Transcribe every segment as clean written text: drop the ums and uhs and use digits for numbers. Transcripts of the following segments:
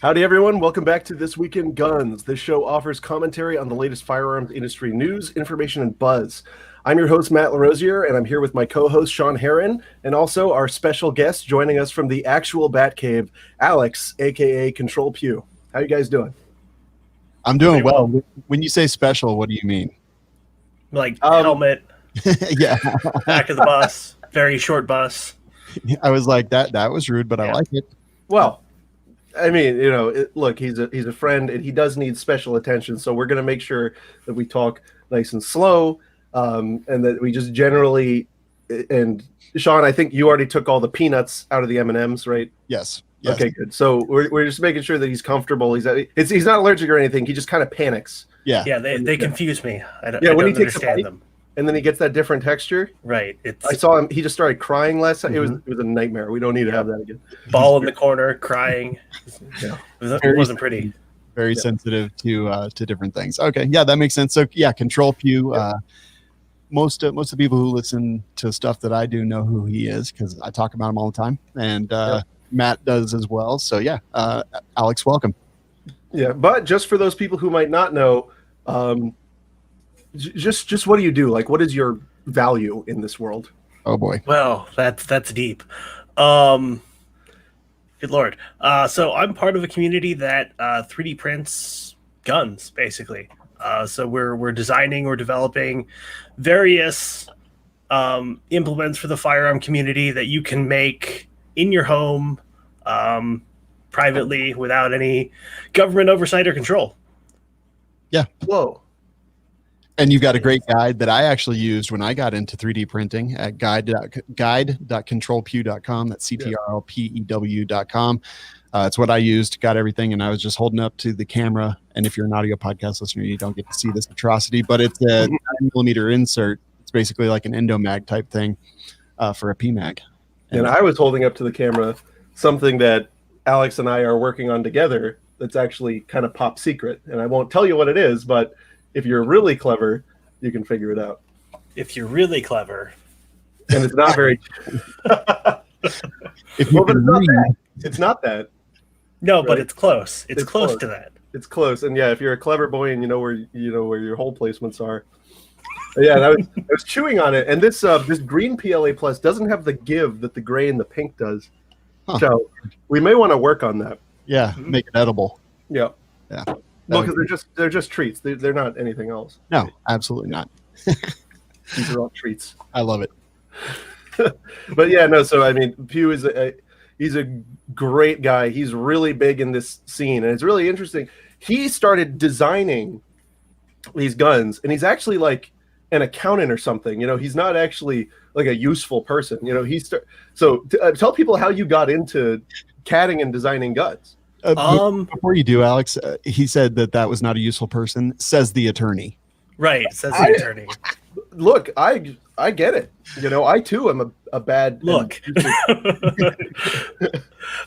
Howdy, everyone. Welcome back to This Week in Guns. This show offers commentary on the latest firearms industry news, information, and buzz. I'm your host, Matt Larosiere, and I'm here with my co-host, Shawn Herrin, and also our special guest joining us from the actual Batcave, Alex, a.k.a. Control Pew. How you guys doing? I'm doing well. When you say special, what do you mean? Like helmet, Yeah. back of the bus, very short bus. I was like, that was rude, but I like it. Well, I mean, look, he's a friend, and he does need special attention, so we're going to make sure that we talk nice and slow, and that we just generally, and Shawn, I think you already took all the peanuts out of the M&Ms, right? Yes. Okay, good. So we're just making sure that he's comfortable. He's not allergic or anything. He just kind of panics. Yeah, they confuse me. I don't when he takes understand them. And then he gets that different texture. Right. I saw him. He just started crying last time. It was a nightmare. We don't need to have that again. Ball in the corner, crying. Yeah. It wasn't pretty. Very sensitive to different things. Okay, yeah, that makes sense. So yeah, Control Pew. Most of the people who listen to stuff that I do know who he is because I talk about him all the time, and Matt does as well. So yeah, Alex, welcome. Yeah, but just for those people who might not know, just what do you do? Like, what is your value in this world? Oh boy. Well, that's deep. Good Lord. So I'm part of a community that 3D prints guns, basically. So we're designing or developing various implements for the firearm community that you can make in your home privately without any government oversight or control. Yeah. Whoa. And you've got a great guide that I actually used when I got into 3D printing at guide.controlpew.com. That's CTRLPEW.com. It's what I used, got everything, and I was just holding up to the camera. And if you're an audio podcast listener, you don't get to see this atrocity, but it's a 9mm insert. It's basically like an Endomag type thing for a PMag. And I was holding up to the camera something that Alex and I are working on together that's actually kind of pop secret. And I won't tell you what it is, but if you're really clever, you can figure it out. If you're really clever. And it's not very... but it's not that. It's not that. No, right? But it's close. It's close to that. It's close. And yeah, if you're a clever boy and you know where your hole placements are. Yeah, and I was chewing on it, and this green PLA Plus doesn't have the give that the gray and the pink does. Huh. So we may want to work on that. Yeah, make it edible. Yeah. Yeah. Well, because they're just treats. They're not anything else. No, absolutely not. These are all treats. I love it. But yeah, no. So I mean, Pew is he's a great guy. He's really big in this scene, and it's really interesting. He started designing these guns, and he's actually like an accountant or something. He's not actually like a useful person. Tell people how you got into CADing and designing guns. Before you do, Alex, he said that was not a useful person, says the attorney. Right, says the attorney. Look, I get it. I too am a bad look.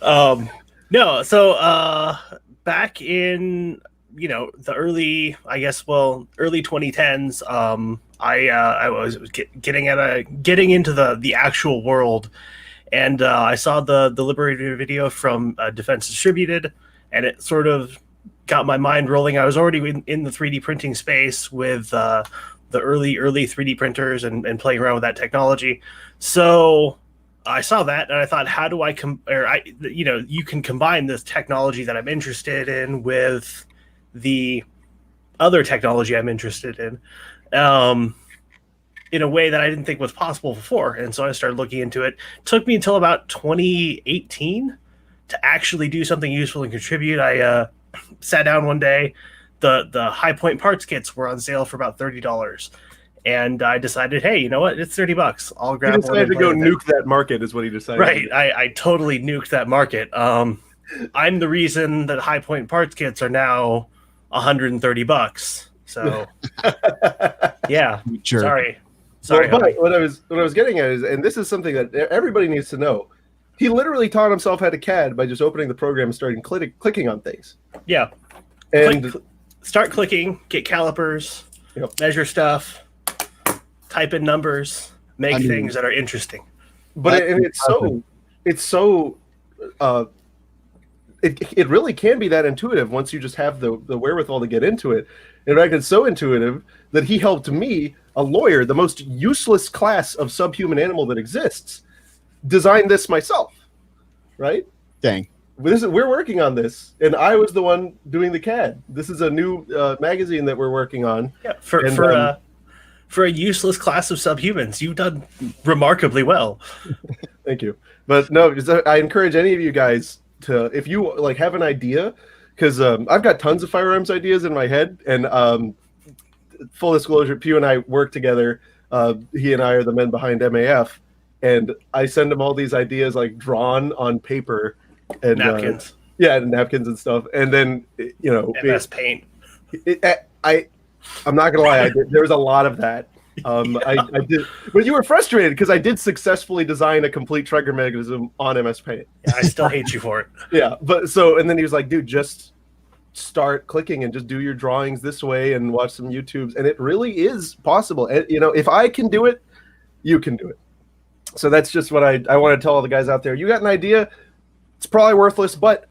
No, so back in the early 2010s, I was getting into the actual world. And I saw the Liberator video from Defense Distributed, and it sort of got my mind rolling. I was already in the 3D printing space with the early 3D printers and playing around with that technology. So I saw that, and I thought, how do you can combine this technology that I'm interested in with the other technology I'm interested in a way that I didn't think was possible before. And so I started looking into it. It took me until about 2018 to actually do something useful and contribute. I sat down one day. The High Point parts kits were on sale for about $30. And I decided, hey, you know what? It's $30. I'll grab one. He decided to go nuke that market is what he decided. Right. I totally nuked that market. I'm the reason that High Point parts kits are now $130. So yeah, sure. Sorry. But what I was getting at is, and this is something that everybody needs to know, he literally taught himself how to CAD by just opening the program and starting clicking on things. Yeah. And start clicking, get calipers, measure stuff, type in numbers, make things that are interesting. But it's it really can be that intuitive once you just have the wherewithal to get into it. In fact, it's so intuitive that he helped me, a lawyer, the most useless class of subhuman animal that exists, design this myself. Right? Dang. We're working on this, and I was the one doing the CAD. This is a new magazine that we're working on. Yeah, for a useless class of subhumans, you've done remarkably well. Thank you. But no, I encourage any of you guys to, if you like have an idea, because I've got tons of firearms ideas in my head, and full disclosure, Pew and I work together. He and I are the men behind MAF, and I send him all these ideas like drawn on paper and Napkins. And napkins and stuff, and then MS Paint. I'm not gonna lie, there was a lot of that. I did, but you were frustrated because I did successfully design a complete trigger mechanism on MS Paint. Yeah, I still hate you for it. Yeah, but so, and then he was like, dude, just start clicking and just do your drawings this way and watch some YouTubes, and it really is possible. And, if I can do it, you can do it. So that's just what I want to tell all the guys out there. You got an idea, it's probably worthless, but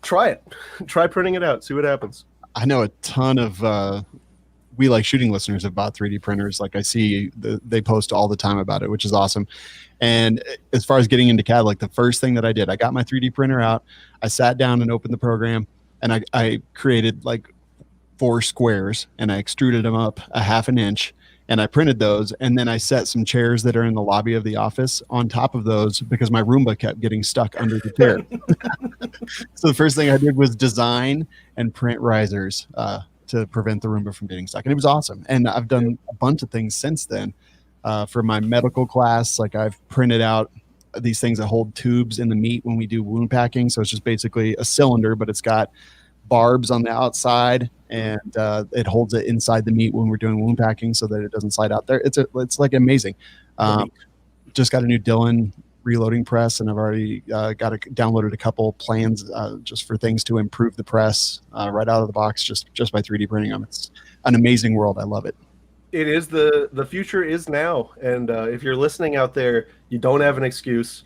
try it. Try printing it out, see what happens. I know a ton of We Like Shooting listeners have bought 3D printers. Like I see they post all the time about it, which is awesome. And as far as getting into CAD, like the first thing that I did, I got my 3D printer out, I sat down and opened the program, and I created like 4 squares, and I extruded them up a half an inch, and I printed those, and then I set some chairs that are in the lobby of the office on top of those because my Roomba kept getting stuck under the chair. So the first thing I did was design and print risers to prevent the Roomba from getting stuck. And it was awesome. And I've done a bunch of things since then. For my medical class, like I've printed out these things that hold tubes in the meat when we do wound packing. So it's just basically a cylinder, but it's got barbs on the outside, and it holds it inside the meat when we're doing wound packing so that it doesn't slide out there. It's like amazing. Just got a new Dillon reloading press, and I've already downloaded a couple plans just for things to improve the press right out of the box just by 3D printing them. It's an amazing world. I love it. It is the future is now, and if you're listening out there, you don't have an excuse.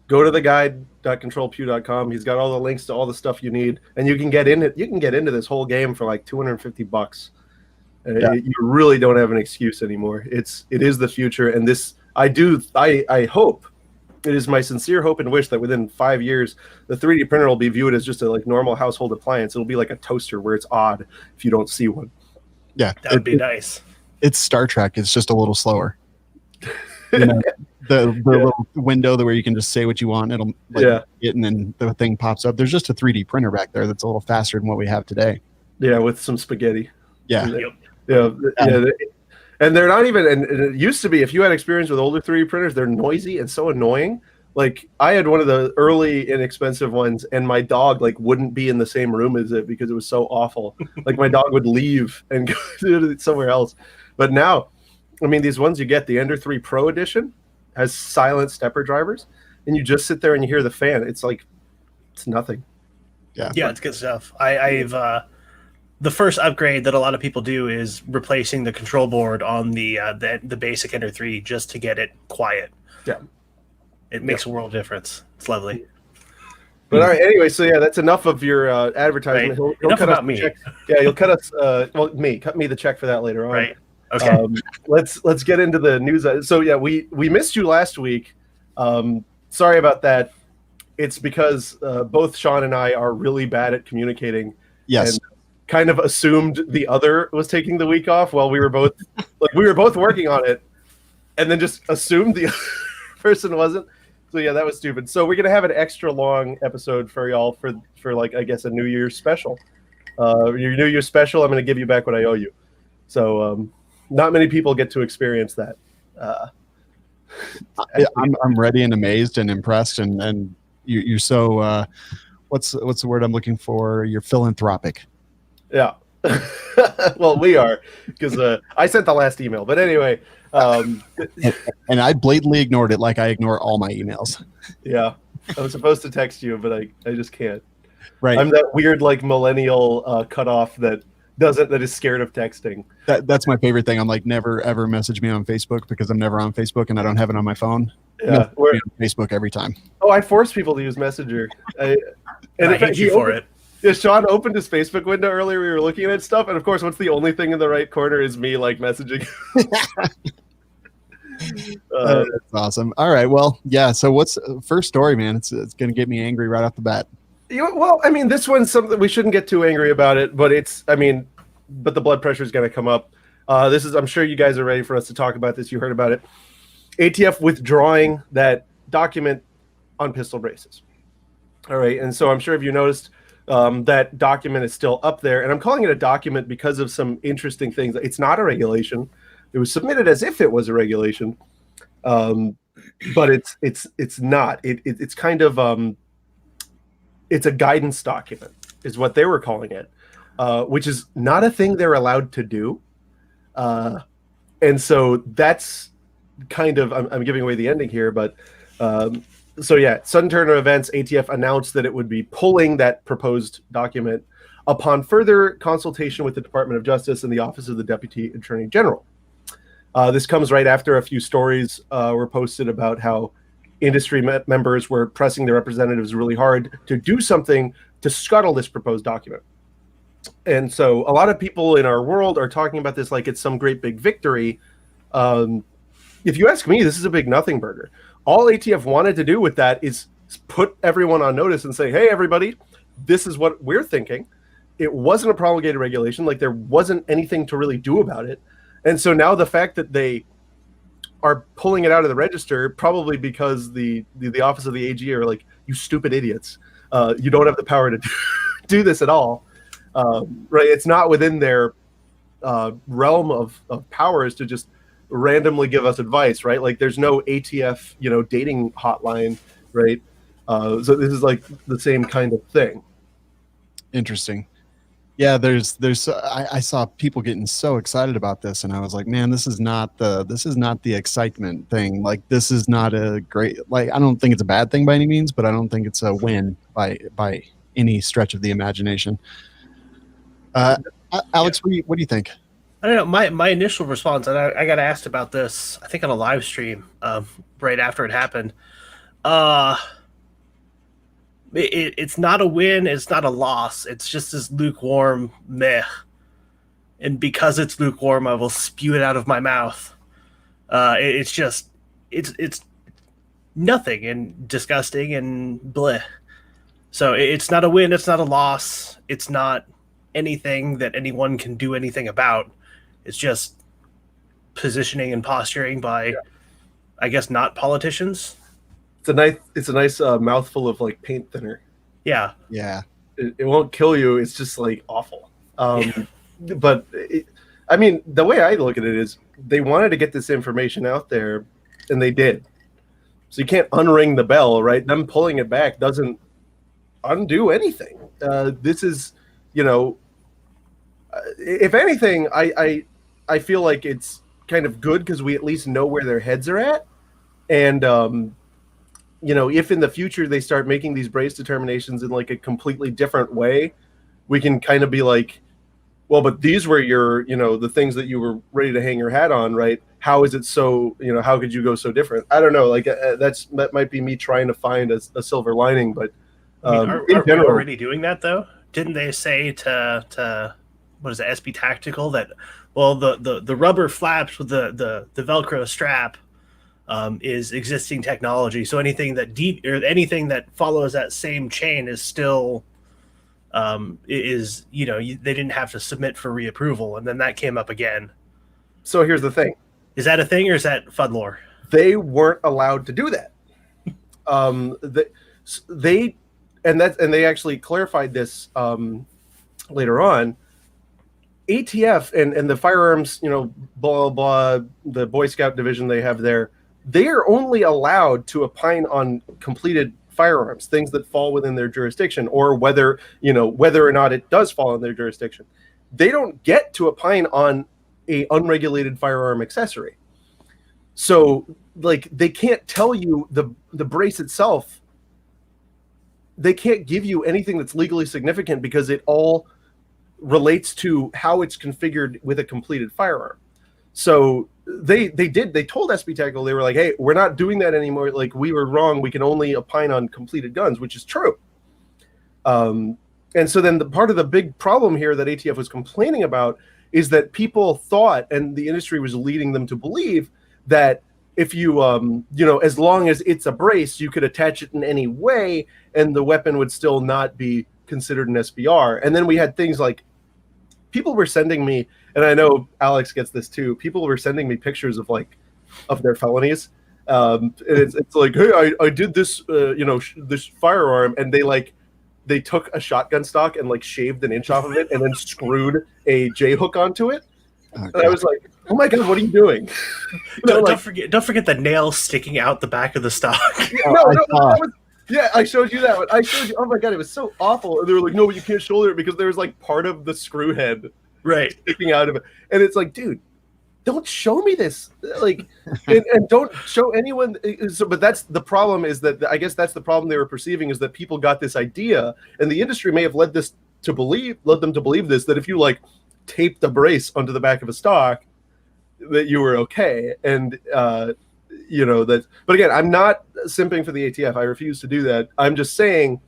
Go to the guide.controlpew.com. He's got all the links to all the stuff you need, and you can get in it. You can get into this whole game for like $250. Yeah. You really don't have an excuse anymore. It is the future, and this I hope. It is my sincere hope and wish that within 5 years, the 3D printer will be viewed as just a like normal household appliance. It'll be like a toaster where it's odd if you don't see one. Yeah, that would be nice. It's Star Trek. It's just a little slower. The little window where you can just say what you want. It'll it, and then the thing pops up. There's just a 3D printer back there that's a little faster than what we have today. Yeah, with some spaghetti. Yeah. And they're not even, and it used to be, if you had experience with older 3D printers, they're noisy and so annoying. Like I had one of the early inexpensive ones, and my dog like wouldn't be in the same room as it because it was so awful. Like my dog would leave and go somewhere else. But now, I mean, these ones you get, the Ender 3 Pro Edition has silent stepper drivers, and you just sit there and you hear the fan. It's like, it's nothing. Yeah, it's good stuff. I've the first upgrade that a lot of people do is replacing the control board on the basic Ender 3 just to get it quiet. Yeah. It makes a world difference. It's lovely. But all right, anyway, so yeah, that's enough of your advertisement. Right. He'll Enough cut about us me. check. Yeah, you'll cut us. Cut me the check for that later on. Right. Okay. Let's get into the news. So yeah, we missed you last week. Sorry about that. It's because both Shawn and I are really bad at communicating. Yes. And kind of assumed the other was taking the week off while we were both working on it, and then just assumed the other person wasn't. So yeah, that was stupid. So we're gonna have an extra long episode for y'all for like I guess a New Year's special. Your New Year's special, I'm gonna give you back what I owe you. So not many people get to experience that. I'm ready and amazed and impressed, and you're so what's the word I'm looking for? You're philanthropic. Yeah. Well, we are, because I sent the last email. But anyway. And I blatantly ignored it like I ignore all my emails. Yeah. I was supposed to text you, but I just can't. Right. I'm that weird like millennial cutoff that is scared of texting. That's my favorite thing. I'm like, never ever message me on Facebook because I'm never on Facebook and I don't have it on my phone. Yeah. On Facebook every time. Oh, I force people to use Messenger. And I hate you for it. Yeah, Shawn opened his Facebook window earlier. We were looking at stuff, and of course, what's the only thing in the right corner is me like messaging. That's awesome. All right, well, yeah. So what's first story, man? It's gonna get me angry right off the bat. Well, I mean, this one's something we shouldn't get too angry about it, but but the blood pressure is going to come up. I'm sure you guys are ready for us to talk about this. You heard about it. ATF withdrawing that document on pistol braces. All right, and so I'm sure if you noticed, that document is still up there, and I'm calling it a document because of some interesting things. It's not a regulation. It was submitted as if it was a regulation, but it's not. It's kind of it's a guidance document, is what they were calling it, which is not a thing they're allowed to do, and so that's kind of I'm giving away the ending here, but. So yeah, sudden turn of events, ATF announced that it would be pulling that proposed document upon further consultation with the Department of Justice and the Office of the Deputy Attorney General. This comes right after a few stories were posted about how industry members were pressing their representatives really hard to do something to scuttle this proposed document. And so a lot of people in our world are talking about this like it's some great big victory. If you ask me, this is a big nothing burger. All ATF wanted to do with that is put everyone on notice and say, hey, everybody, this is what we're thinking. It wasn't a promulgated regulation. Like there wasn't anything to really do about it. And so now the fact that they are pulling it out of the register, probably because the Office of the AG are like, you stupid idiots. You don't have the power to do this at all. Right? It's not within their realm of powers to just randomly give us advice, right? Like there's no ATF, dating hotline, right? So this is like the same kind of thing. Interesting. Yeah, I saw people getting so excited about this, and I was like, man, this is not the excitement thing. Like this is not a great, like I don't think it's a bad thing by any means, but I don't think it's a win by any stretch of the imagination. Alex, Yeah. what do you think? I don't know. My initial response, and I got asked about this, I think on a live stream right after it happened. It's not a win. It's not a loss. It's just this lukewarm meh. And because it's lukewarm, I will spew it out of my mouth. It's nothing and disgusting and bleh. So it's not a win. It's not a loss. It's not anything that anyone can do anything about. It's just positioning and posturing by, I guess, not politicians. It's a nice mouthful of like paint thinner. Yeah. It won't kill you. It's just like awful. But the way I look at it is they wanted to get this information out there, and they did. So you can't unring the bell, right? Them pulling it back doesn't undo anything. This is, if anything, I feel like it's kind of good because we at least know where their heads are at. And, if in the future they start making these brace determinations in like a completely different way, we can kind of be like, well, but these were your, the things that you were ready to hang your hat on, right? How is it so, how could you go so different? I don't know. Like that might be me trying to find a silver lining, but are we already doing that though? Didn't they say to what is it, SB Tactical, that the rubber flaps with the Velcro strap is existing technology. So anything that follows that same chain is still they didn't have to submit for reapproval, and then that came up again. So here's the thing: is that a thing or is that fun lore? They weren't allowed to do that. They actually clarified this later on. ATF and the firearms, blah, blah, the Boy Scout division they have there, they are only allowed to opine on completed firearms, things that fall within their jurisdiction, or whether or not it does fall in their jurisdiction. They don't get to opine on a unregulated firearm accessory. So, like, they can't tell you the brace itself. They can't give you anything that's legally significant because it all relates to how it's configured with a completed firearm. So they told SB Tactical, they were like, hey, we're not doing that anymore. Like, we were wrong. We can only opine on completed guns, which is true. And so then the part of the big problem here that ATF was complaining about is that people thought, and the industry was leading them to believe, that if you, as long as it's a brace, you could attach it in any way, and the weapon would still not be considered an SBR. And then we had things like, people were sending me, and I know Alex gets this too, people were sending me pictures of their felonies. And it's like, hey, I did this, this firearm, and they took a shotgun stock and shaved an inch off of it and then screwed a J hook onto it. And I was like, oh my God, what are you doing? Don't forget the nail sticking out the back of the stock. I showed you that one. Oh my God, it was so awful. And they were like, no, but you can't shoulder it because there was part of the screw head sticking out of it. And it's like, dude, don't show me this, and don't show anyone. But that's the problem, is that I guess that's the problem they were perceiving, is that people got this idea, and the industry may have led them to believe this, that if you tape the brace onto the back of a stock, that you were okay. And that. But again, I'm not simping for the ATF. I refuse to do that. I'm just saying,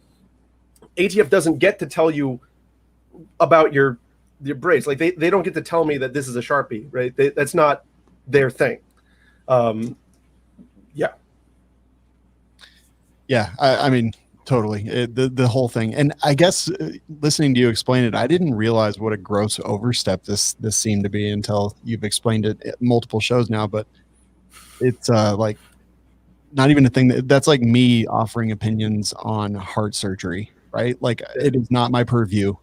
ATF doesn't get to tell you about your brace. They don't get to tell me that this is a Sharpie, right? That's not their thing. I mean, totally, the whole thing. And I guess listening to you explain it, I didn't realize what a gross overstep this seemed to be until you've explained it at multiple shows now. But it's not even a thing that's like me offering opinions on heart surgery, right? It is not my purview.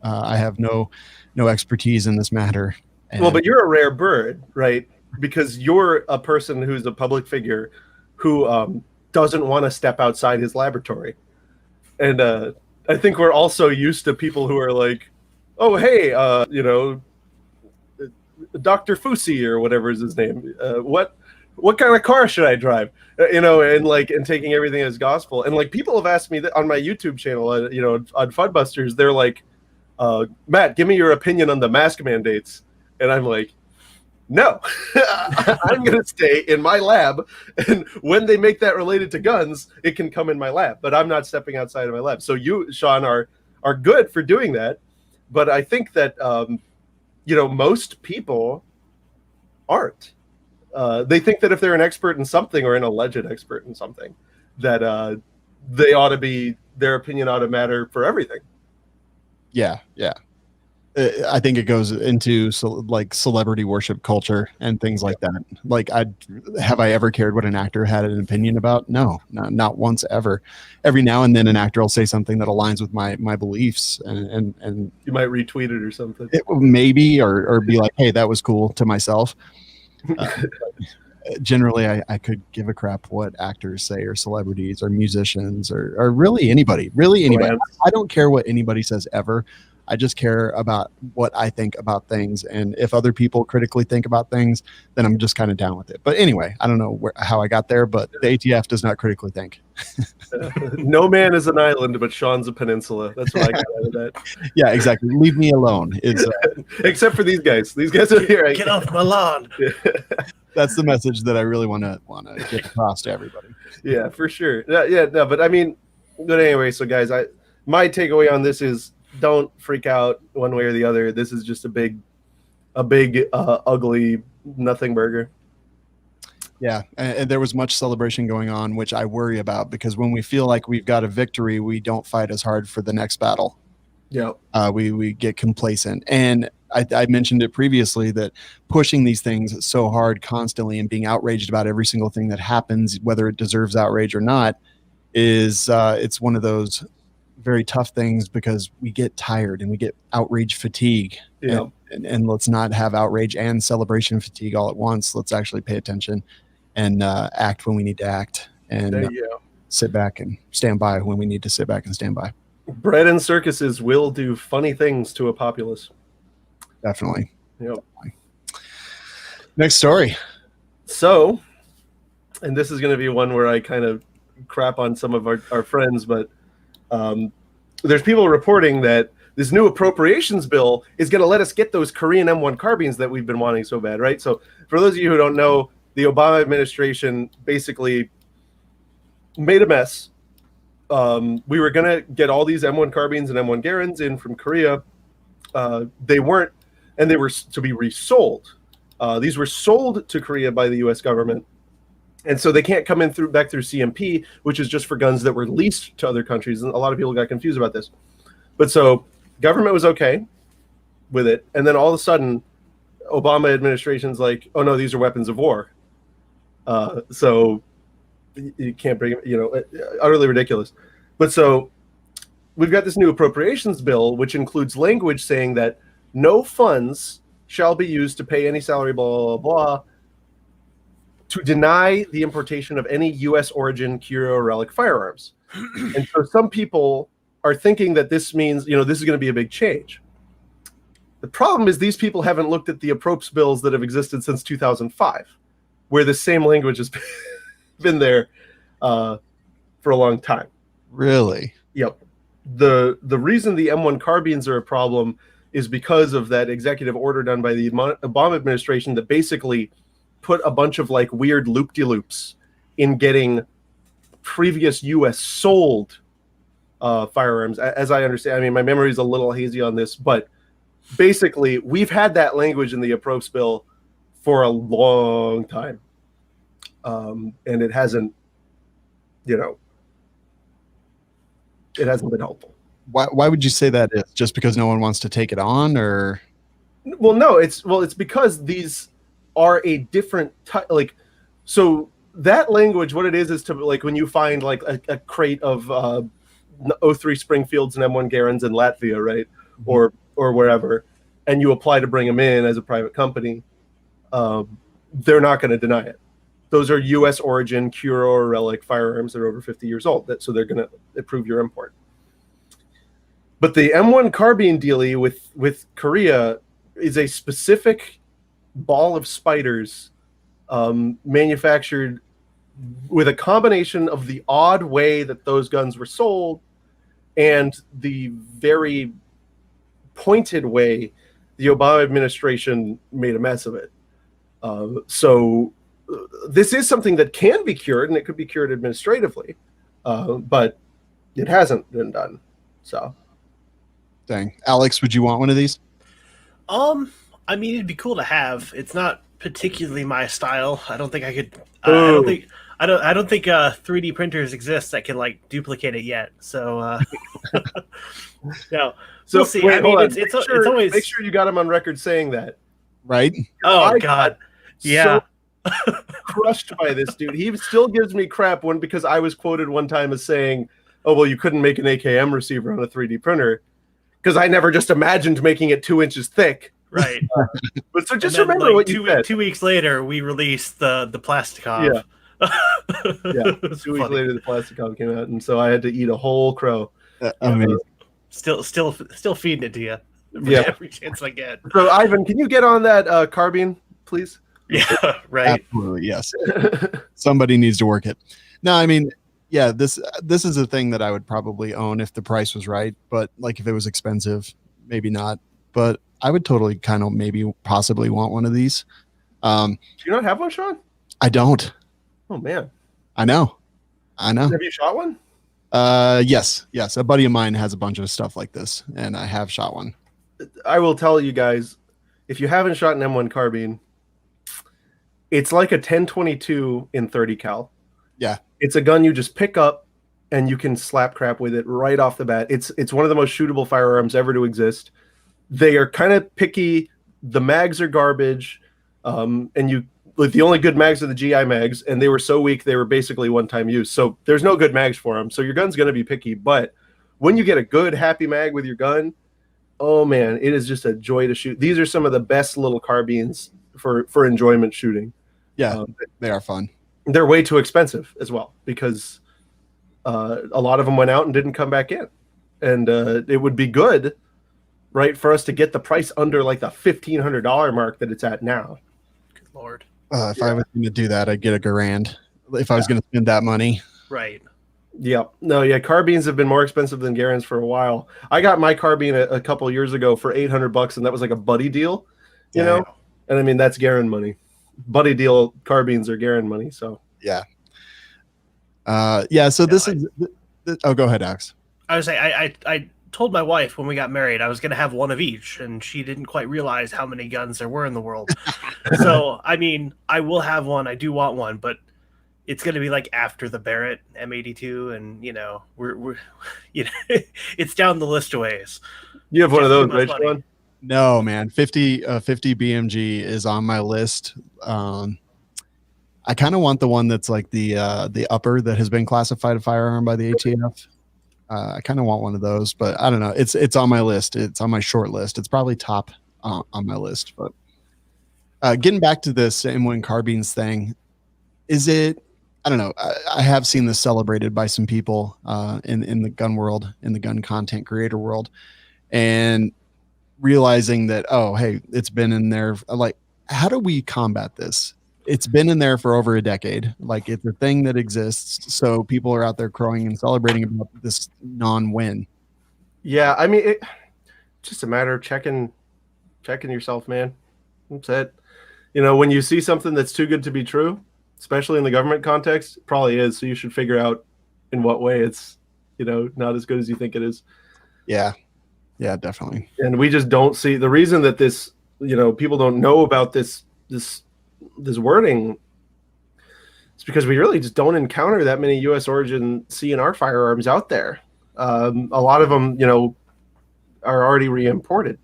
I have no expertise in this matter. Well, but you're a rare bird, right? Because you're a person who's a public figure who doesn't want to step outside his laboratory. And I think we're also used to people who are like, oh, hey, Dr. Fusi or whatever is his name. What kind of car should I drive? And taking everything as gospel. And people have asked me that on my YouTube channel, on Fudbusters, they're like, Matt, give me your opinion on the mask mandates. And I'm like, no, I'm going to stay in my lab. And when they make that related to guns, it can come in my lab. But I'm not stepping outside of my lab. So you, Shawn, are good for doing that. But I think that, most people aren't. They think that if they're an expert in something, or an alleged expert in something, that they ought to be, their opinion ought to matter for everything. Yeah. I think it goes into celebrity worship culture and things like that. Have I ever cared what an actor had an opinion about? No, not once ever. Every now and then an actor will say something that aligns with my beliefs, and you might retweet it or something. Maybe, or be like, hey, that was cool, to myself. Generally, I could give a crap what actors say, or celebrities, or musicians, or really anybody. I don't care what anybody says ever. I just care about what I think about things. And if other people critically think about things, then I'm just kind of down with it. But anyway, I don't know how I got there, but the ATF does not critically think. No man is an island, but Shawn's a peninsula. That's what I got out of that. Yeah, exactly. Leave me alone. Except for these guys. These guys are here. Get off my lawn. That's the message that I really want to get across to everybody. Yeah, for sure. But I mean, but anyway, so guys, my takeaway on this is, don't freak out one way or the other. This is just a big, ugly nothing burger. Yeah, and there was much celebration going on, which I worry about, because when we feel like we've got a victory, we don't fight as hard for the next battle. Yeah, we get complacent. And I mentioned it previously, that pushing these things so hard constantly and being outraged about every single thing that happens, whether it deserves outrage or not, is it's one of those very tough things, because we get tired and we get outrage fatigue. Yeah. And let's not have outrage and celebration fatigue all at once. Let's actually pay attention and act when we need to act, and sit back and stand by when we need to sit back and stand by. Bread and circuses will do funny things to a populace. Definitely. Yep. Next story. So, and this is going to be one where I kind of crap on some of our friends, but there's people reporting that this new appropriations bill is going to let us get those Korean M1 carbines that we've been wanting so bad, right? So for those of you who don't know, the Obama administration basically made a mess we were going to get all these M1 carbines and M1 Garens in from Korea. They weren't, and they were to be resold. These were sold to Korea by the U.S. government, and so they can't come in back through CMP, which is just for guns that were leased to other countries. And a lot of people got confused about this. But so government was okay with it, and then all of a sudden, Obama administration's like, "Oh no, these are weapons of war." So you can't bring, utterly ridiculous. But so we've got this new appropriations bill, which includes language saying that no funds shall be used to pay any salary, blah, blah, blah, to deny the importation of any U.S. origin curio relic firearms. And so some people are thinking that this means, this is going to be a big change. The problem is these people haven't looked at the approps bills that have existed since 2005, where the same language has been there for a long time. Really? Yep. The reason the M1 carbines are a problem is because of that executive order done by the Obama administration that basically put a bunch of like weird loop-de-loops in getting previous U.S. sold firearms. As I understand, I mean, my memory is a little hazy on this, but basically we've had that language in the approps bill for a long time. And it hasn't, it hasn't been helpful. Why would you say that is? Just because no one wants to take it on, or? Well, no, it's because these are a different type. Like, so that language, what it is to like when you find like a crate of 03 Springfields and M1 Garens in Latvia, right, or wherever, and you apply to bring them in as a private company, they're not going to deny it. Those are U.S. origin curio or relic firearms that are over 50 years old. So they're going to approve your import. But the M1 carbine dealie with Korea is a specific ball of spiders manufactured with a combination of the odd way that those guns were sold and the very pointed way the Obama administration made a mess of it. So this is something that can be cured, and it could be cured administratively, but it hasn't been done. So, dang, Alex, would you want one of these? I mean, it'd be cool to have. It's not particularly my style. I don't think I could. I don't think 3D printers exist that can like duplicate it yet. So, no. So we'll see. Wait, I mean, it's always make sure you got him on record saying that. Right? Oh God, yeah. So crushed by this dude. He still gives me crap because I was quoted one time as saying, "Oh well, you couldn't make an AKM receiver on a 3D printer," because I never just imagined making it 2 inches thick. Right. But so just remember what you said. 2 weeks later, we released the Plastikov. Yeah. Yeah. 2 weeks later, the Plastikov came out, and so I had to eat a whole crow. Amazing. Still feeding it to you. Every chance I get. So Ivan, can you get on that carbine, please? Yeah. Right. Absolutely. Yes. Somebody needs to work it. No, I mean, yeah, this is a thing that I would probably own if the price was right, but like if it was expensive, maybe not. But I would totally kind of maybe possibly want one of these. Do you not have one, Shawn? I don't. Oh man. I know. Have you shot one? Yes. A buddy of mine has a bunch of stuff like this, and I have shot one. I will tell you guys, if you haven't shot an M1 carbine, it's like a 1022 in 30 cal. Yeah. It's a gun you just pick up and you can slap crap with it right off the bat. It's one of the most shootable firearms ever to exist. They are kind of picky. The mags are garbage. And the only good mags are the GI mags, and they were so weak they were basically one-time use. So there's no good mags for them. So your gun's going to be picky. But when you get a good happy mag with your gun, oh man, it is just a joy to shoot. These are some of the best little carbines for enjoyment shooting. Yeah, they are fun. They're way too expensive as well because a lot of them went out and didn't come back in. And it would be good, right, for us to get the price under like the $1,500 mark that it's at now. Good Lord. If I was going to do that, I'd get a grand. If I was going to spend that money. Right. Yep. No, yeah, carbines have been more expensive than Garens for a while. I got my carbine a couple years ago for $800, and that was like a buddy deal, you know? And I mean, that's Garen money. Buddy deal carbines are Garen money, so. Yeah. So this is Oh, go ahead, Alex. I was saying, I told my wife when we got married I was going to have one of each, and she didn't quite realize how many guns there were in the world. So, I mean, I will have one. I do want one, but it's going to be like after the Barrett M82, and we're it's down the list a ways. You have one of those, right, Money. Shawn? No, man. 50 BMG is on my list. I kind of want the one that's like the upper that has been classified a firearm by the ATF. I kind of want one of those, but I don't know. It's on my list. It's on my short list. It's probably top on my list. But getting back to this M1 carbines thing, is it? I don't know. I have seen this celebrated by some people in the gun world, in the gun content creator world, and realizing that, oh, hey, it's been in there. Like, how do we combat this? It's been in there for over a decade. Like, it's a thing that exists. So people are out there crowing and celebrating about this non-win. Yeah, I mean, it's just a matter of checking yourself, man. That's it. When you see something that's too good to be true, especially in the government context, it probably is. So you should figure out in what way it's, not as good as you think it is. Yeah. Yeah, definitely. And we just don't see the reason that this, people don't know about this wording. It's because we really just don't encounter that many U.S. origin C&R firearms out there. A lot of them, are already re-imported.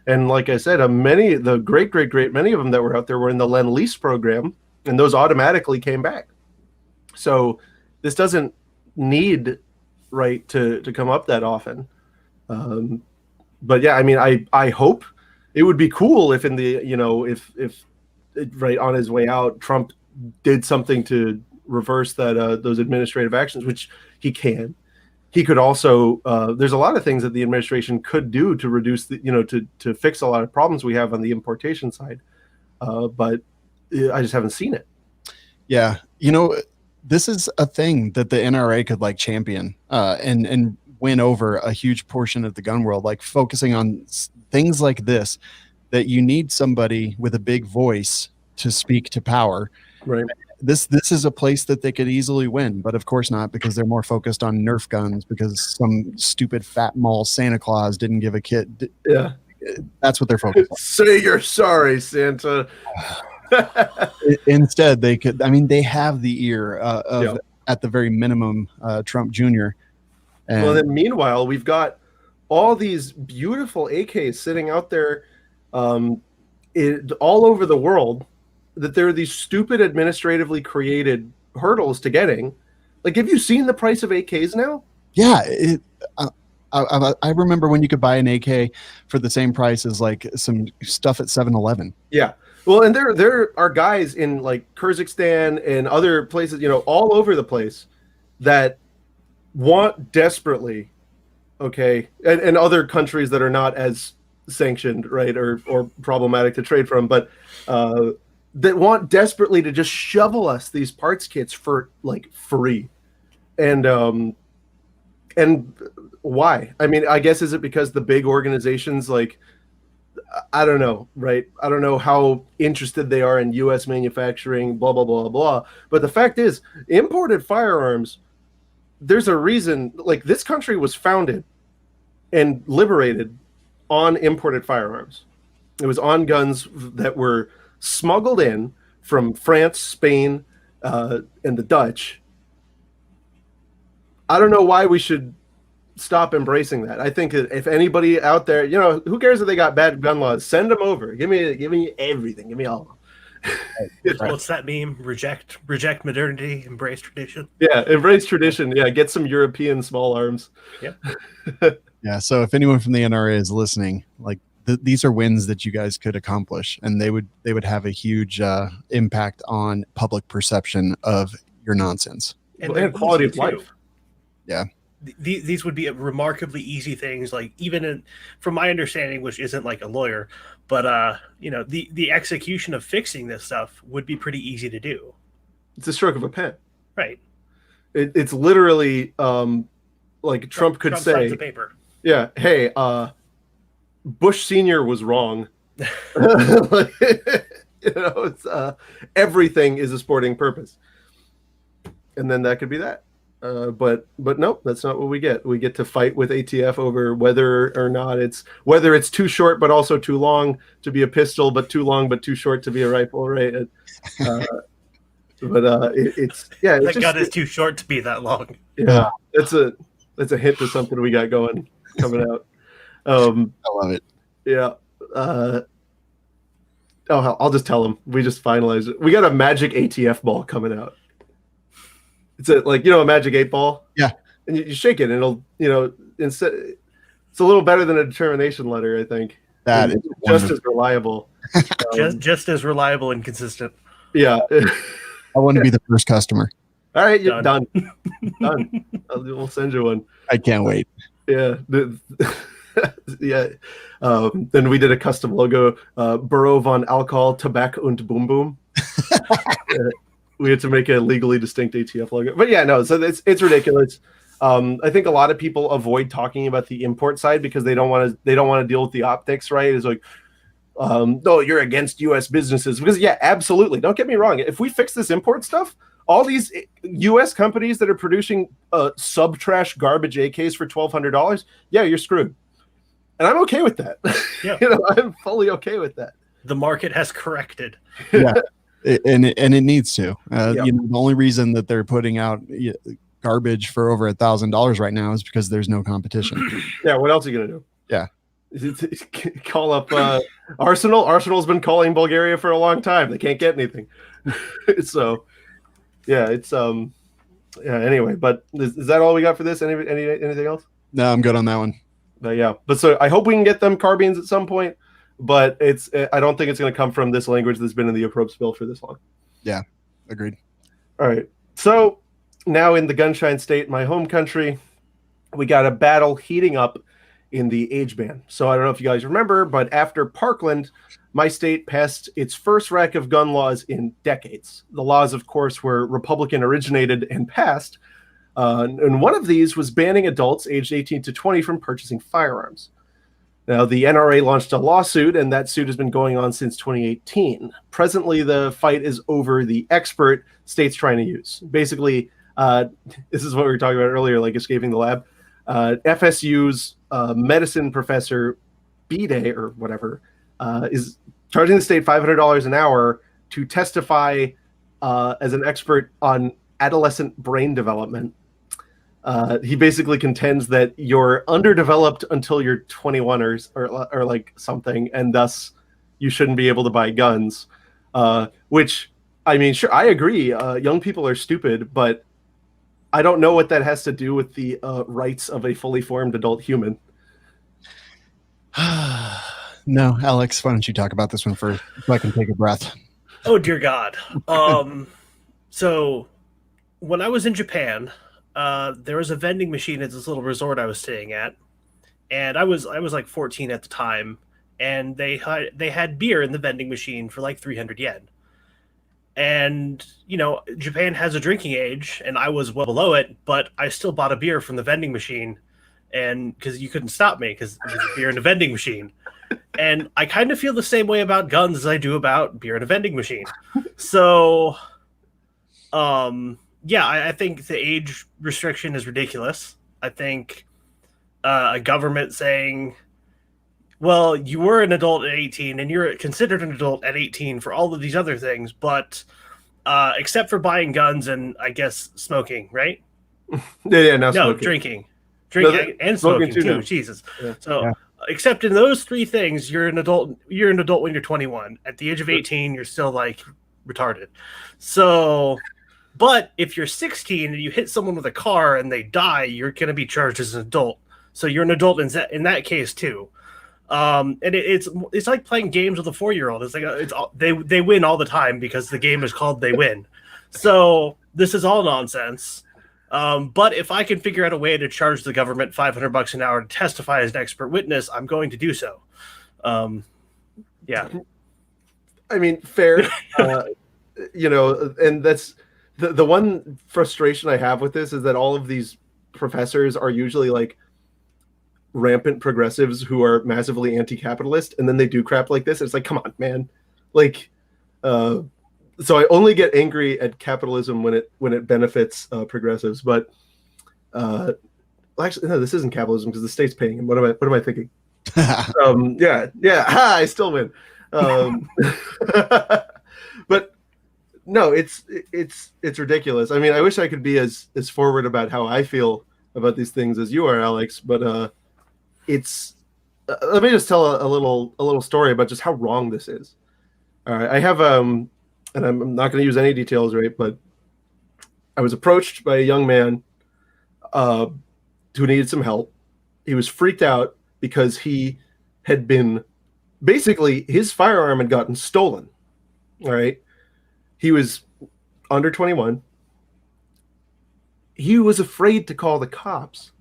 And like I said, many of them that were out there were in the Lend-Lease program, and those automatically came back. So this doesn't need to come up that often. But yeah, I mean, I hope it would be cool if in the, if right on his way out, Trump did something to reverse that, those administrative actions, which he can. He could also, there's a lot of things that the administration could do to reduce the, to fix a lot of problems we have on the importation side. But I just haven't seen it. Yeah. This is a thing that the NRA could champion, and win over a huge portion of the gun world, like focusing on things like this, that you need somebody with a big voice to speak to power. Right. This is a place that they could easily win, but of course not, because they're more focused on Nerf guns because some stupid fat mall Santa Claus didn't give a kid. Yeah. That's what they're focused on. Say you're sorry, Santa. Instead, they could, they have the ear of, at the very minimum, Trump Jr. And well, then meanwhile, we've got all these beautiful AKs sitting out there all over the world, that there are these stupid administratively created hurdles to getting. Like, have you seen the price of AKs now? Yeah. I remember when you could buy an AK for the same price as some stuff at 7-Eleven. Yeah. Well, and there are guys in Kyrgyzstan and other places, all over the place that want desperately, and other countries that are not as sanctioned, right, or problematic to trade from, but that want desperately to just shovel us these parts kits for free. And why? I mean, I guess, is it because the big organizations I don't know, right? I don't know how interested they are in U.S. manufacturing, blah, blah, blah, blah. But the fact is, imported firearms, there's a reason, this country was founded and liberated on imported firearms. It was on guns that were smuggled in from France, Spain, and the Dutch. I don't know why we should stop embracing that. I think that if anybody out there, who cares if they got bad gun laws? Send them over. Give me everything. Give me all of them. What's that meme? Reject modernity, embrace tradition. Yeah, embrace tradition. Yeah, get some European small arms. Yeah. Yeah. So if anyone from the NRA is listening, these are wins that you guys could accomplish, and they would have a huge impact on public perception of your nonsense and quality of life. Yeah. These would be remarkably easy things, from my understanding, which isn't a lawyer, but the execution of fixing this stuff would be pretty easy to do. It's a stroke of a pen. Right. It's literally Trump could say, the paper. Yeah, hey, Bush Sr. was wrong. It's everything is a sporting purpose. And then that could be that. But nope, that's not what we get. We get to fight with ATF over whether or not it's too short but also too long to be a pistol, but too long but too short to be a rifle, right? It's That gun is too short to be that long. Yeah, that's a hint to something we got coming out. I love it. Yeah. I'll just tell them. We just finalized it. We got a magic ATF ball coming out. It's a magic 8-ball. Yeah. And you shake it, and it'll, it's a little better than a determination letter, I think. That is just as reliable. just as reliable and consistent. Yeah. I want to be the first customer. All right, you're done. Done. We'll send you one. I can't wait. Yeah. Yeah. Then we did a custom logo, Burrow von Alcohol, Tabak und Boom Boom. We had to make a legally distinct ATF logo. But yeah, no, so it's ridiculous. I think a lot of people avoid talking about the import side because they don't want to deal with the optics, right? It's like, no, you're against US businesses. Because yeah, absolutely. Don't get me wrong. If we fix this import stuff, all these US companies that are producing sub-trash garbage AKs for $1,200, yeah, you're screwed. And I'm okay with that. Yeah. I'm fully okay with that. The market has corrected. Yeah. And it needs to. The only reason that they're putting out garbage for over $1,000 right now is because there's no competition. Yeah, what else are you gonna do? Yeah, call up Arsenal. Arsenal's been calling Bulgaria for a long time. They can't get anything. So, yeah, it's Anyway, but is that all we got for this? Anything else? No, I'm good on that one. But so I hope we can get them carbines at some point. But I don't think it's going to come from this language that's been in the Approach bill for this long. Yeah, agreed. All right. So now in the Gunshine State, my home country, we got a battle heating up in the age ban. So I don't know if you guys remember, but after Parkland, my state passed its first rack of gun laws in decades. The laws, of course, were Republican originated and passed. And one of these was banning adults aged 18 to 20 from purchasing firearms. Now, the NRA launched a lawsuit, and that suit has been going on since 2018. Presently, the fight is over the expert states trying to use. Basically, this is what we were talking about earlier, like escaping the lab. FSU's medicine professor, B-Day or whatever, is charging the state $500 an hour to testify as an expert on adolescent brain development. He basically contends that you're underdeveloped until you're 21 or like something, and thus you shouldn't be able to buy guns. Which, I mean, sure, I agree. Young people are stupid, but I don't know what that has to do with the rights of a fully formed adult human. No, Alex, why don't you talk about this one first so I can take a breath? Oh, dear God. So when I was in Japan, there was a vending machine at this little resort I was staying at, and I was like 14 at the time, and they had beer in the vending machine for like 300 yen. And Japan has a drinking age, and I was well below it, but I still bought a beer from the vending machine, and because you couldn't stop me because there's beer in the vending machine. And I kind of feel the same way about guns as I do about beer in a vending machine. So, yeah, I think the age restriction is ridiculous. I think a government saying, well, you were an adult at 18 and you're considered an adult at 18 for all of these other things, but except for buying guns and, I guess, smoking, right? No, smoking. Drinking and smoking too. No. Jesus. Yeah. So, except in those three things, you're an adult. You're an adult when you're 21. At the age of 18, you're still like retarded. So, but if you're 16 and you hit someone with a car and they die, you're going to be charged as an adult. So you're an adult in that case too. And it's like playing games with a 4-year-old. It's like they win all the time because the game is called They Win. So this is all nonsense. But if I can figure out a way to charge the government $500 an hour to testify as an expert witness, I'm going to do so. Yeah. I mean, fair. And that's the one frustration I have with this is that all of these professors are usually like rampant progressives who are massively anti-capitalist, and then they do crap like this. It's like, come on, man. Like, so I only get angry at capitalism when it benefits progressives. But Actually, no, this isn't capitalism because the state's paying him. What am I thinking? Yeah. I still win. But no, it's ridiculous. I mean, I wish I could be as forward about how I feel about these things as you are, Alex. But it's let me just tell a little story about just how wrong this is. All right, I have and I'm not going to use any details, right? But I was approached by a young man who needed some help. He was freaked out because he had been basically his firearm had gotten stolen. All right. He was under 21. He was afraid to call the cops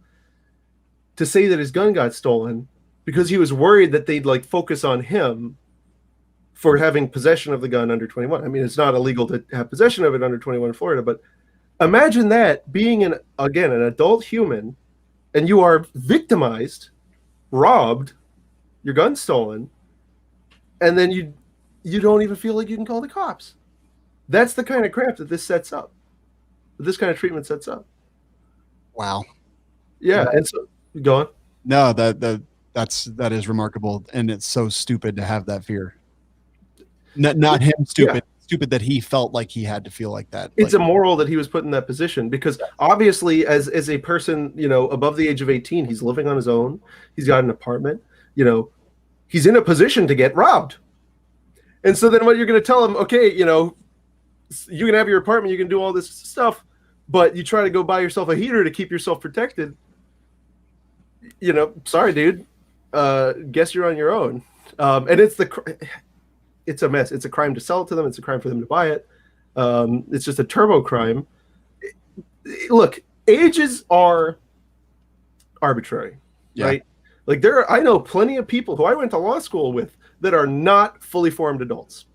to say that his gun got stolen because he was worried that they'd like focus on him for having possession of the gun under 21. I mean, it's not illegal to have possession of it under 21 in Florida, but imagine that being an adult human, and you are victimized, robbed, your gun stolen, and then you don't even feel like you can call the cops. That's the kind of crap that this sets up. This kind of treatment sets up. Wow. Yeah, and so go on. No, that is remarkable, and it's so stupid to have that fear. Not him stupid. Yeah. Stupid that he felt like he had to feel like that. It's immoral that he was put in that position because obviously as a person, above the age of 18, he's living on his own. He's got an apartment, he's in a position to get robbed. And so then what you're going to tell him, okay, you can have your apartment, you can do all this stuff, but you try to go buy yourself a heater to keep yourself protected. Sorry, dude. Guess you're on your own. And it's a mess. It's a crime to sell it to them. It's a crime for them to buy it. It's just a turbo crime. Look, ages are arbitrary, right? Like I know plenty of people who I went to law school with that are not fully formed adults,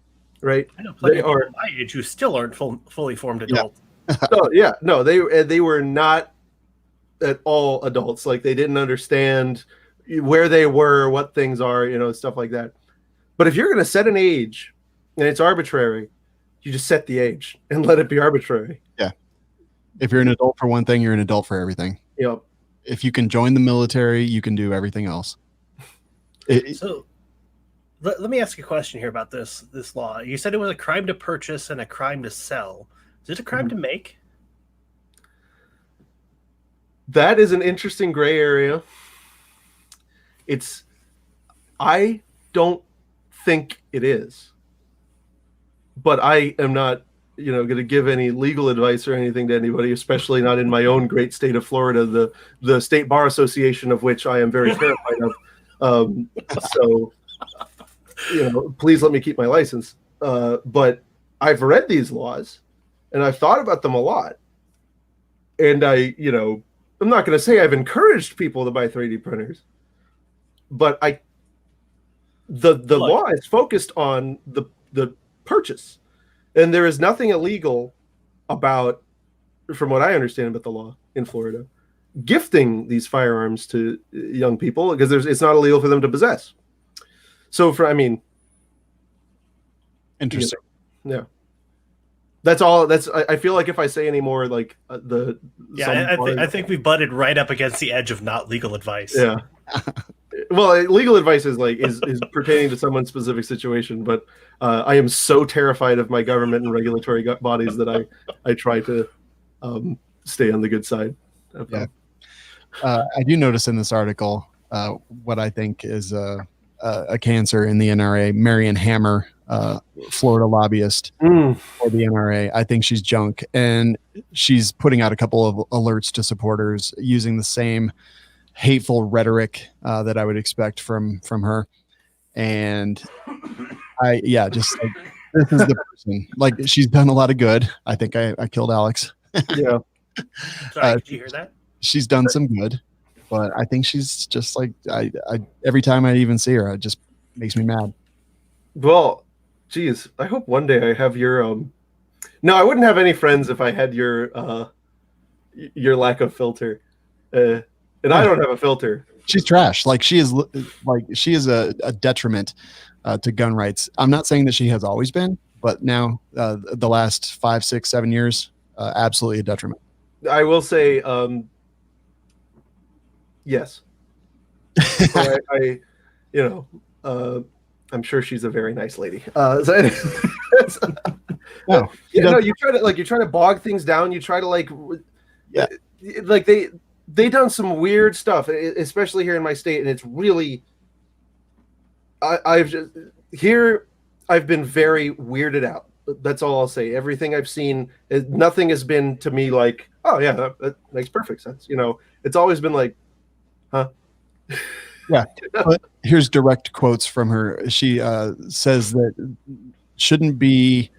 right? I know plenty of people my age who still aren't fully formed adults. No, they were not at all adults. Like they didn't understand where they were, what things are, stuff like that. But if you're going to set an age and it's arbitrary, you just set the age and let it be arbitrary. Yeah. If you're an adult for one thing, you're an adult for everything. Yep. If you can join the military, you can do everything else. So let me ask you a question here about this law. You said it was a crime to purchase and a crime to sell. Is it a crime to make? That is an interesting gray area. I don't think it is, but I am not going to give any legal advice or anything to anybody, especially not in my own great state of Florida, the state bar association of which I am very terrified of. So please let me keep my license. But I've read these laws and I've thought about them a lot, and I'm not going to say I've encouraged people to buy 3D printers, but the law is focused on the purchase, and there is nothing illegal about, from what I understand about the law in Florida, gifting these firearms to young people because it's not illegal for them to possess. So interesting. Yeah. That's all. I feel like if I say any more, like I think we butted right up against the edge of not legal advice. Yeah. Well, legal advice is pertaining to someone's specific situation, but I am so terrified of my government and regulatory bodies that I try to stay on the good side. Yeah. I do notice in this article what I think is a cancer in the NRA, Marion Hammer, Florida lobbyist for the NRA. I think she's junk, and she's putting out a couple of alerts to supporters using the same hateful rhetoric that I would expect from her. And this is the person. Like, she's done a lot of good. I think I killed Alex. Yeah. Sorry, did you hear that? She's done some good, but I think she's just like, I every time I even see her, it just makes me mad. Well, geez, I hope one day I have your no, I wouldn't have any friends if I had your lack of filter. And I don't have a filter. She's trash. Like, she is a detriment to gun rights. I'm not saying that she has always been, but now the last 5, 6, 7 years, absolutely a detriment. I will say Yes. So I you know, I'm sure she's a very nice lady. No, yeah, no, you try to bog things down. You try to Yeah. like they done some weird stuff, especially here in my state, and it's really I've just here I've been very weirded out. That's all I'll say. Everything I've seen, nothing has been to me like, oh yeah, that makes perfect sense. You know, it's always been like, huh? Yeah. But here's direct quotes from her. She says that shouldn't be,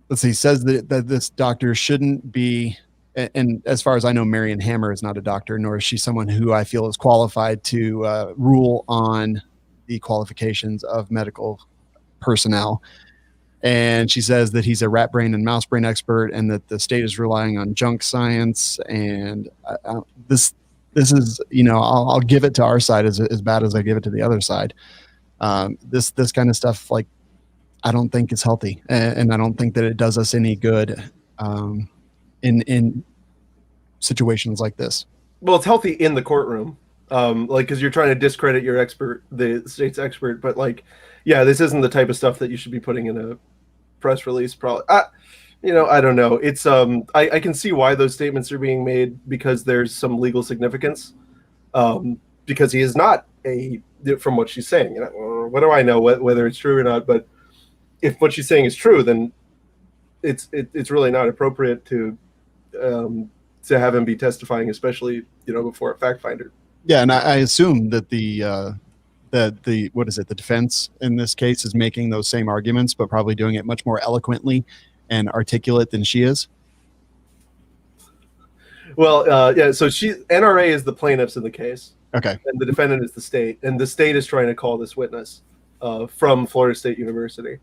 let's see, says that this doctor shouldn't be, and as far as I know, Marion Hammer is not a doctor, nor is she someone who I feel is qualified to rule on the qualifications of medical personnel. And she says that he's a rat brain and mouse brain expert, and that the state is relying on junk science. And this is, you know, I'll give it to our side as bad as I give it to the other side. This kind of stuff, like, I don't think is healthy, and I don't think that it does us any good in situations like this. Well, it's healthy in the courtroom, like, because you're trying to discredit your expert, the state's expert. But like, yeah, this isn't the type of stuff that you should be putting in a press release. Probably, you know, I don't know. It's I can see why those statements are being made, because there's some legal significance. Because he is not from what she's saying. You know, what do I know whether it's true or not? But if what she's saying is true, then it's really not appropriate to have him be testifying, especially, you know, before a fact finder. Yeah, and I assume that the what is it? The defense in this case is making those same arguments, but probably doing it much more eloquently and articulate than she is. Well, yeah. So NRA is the plaintiffs in the case. Okay. And the defendant is the state, and the state is trying to call this witness from Florida State University.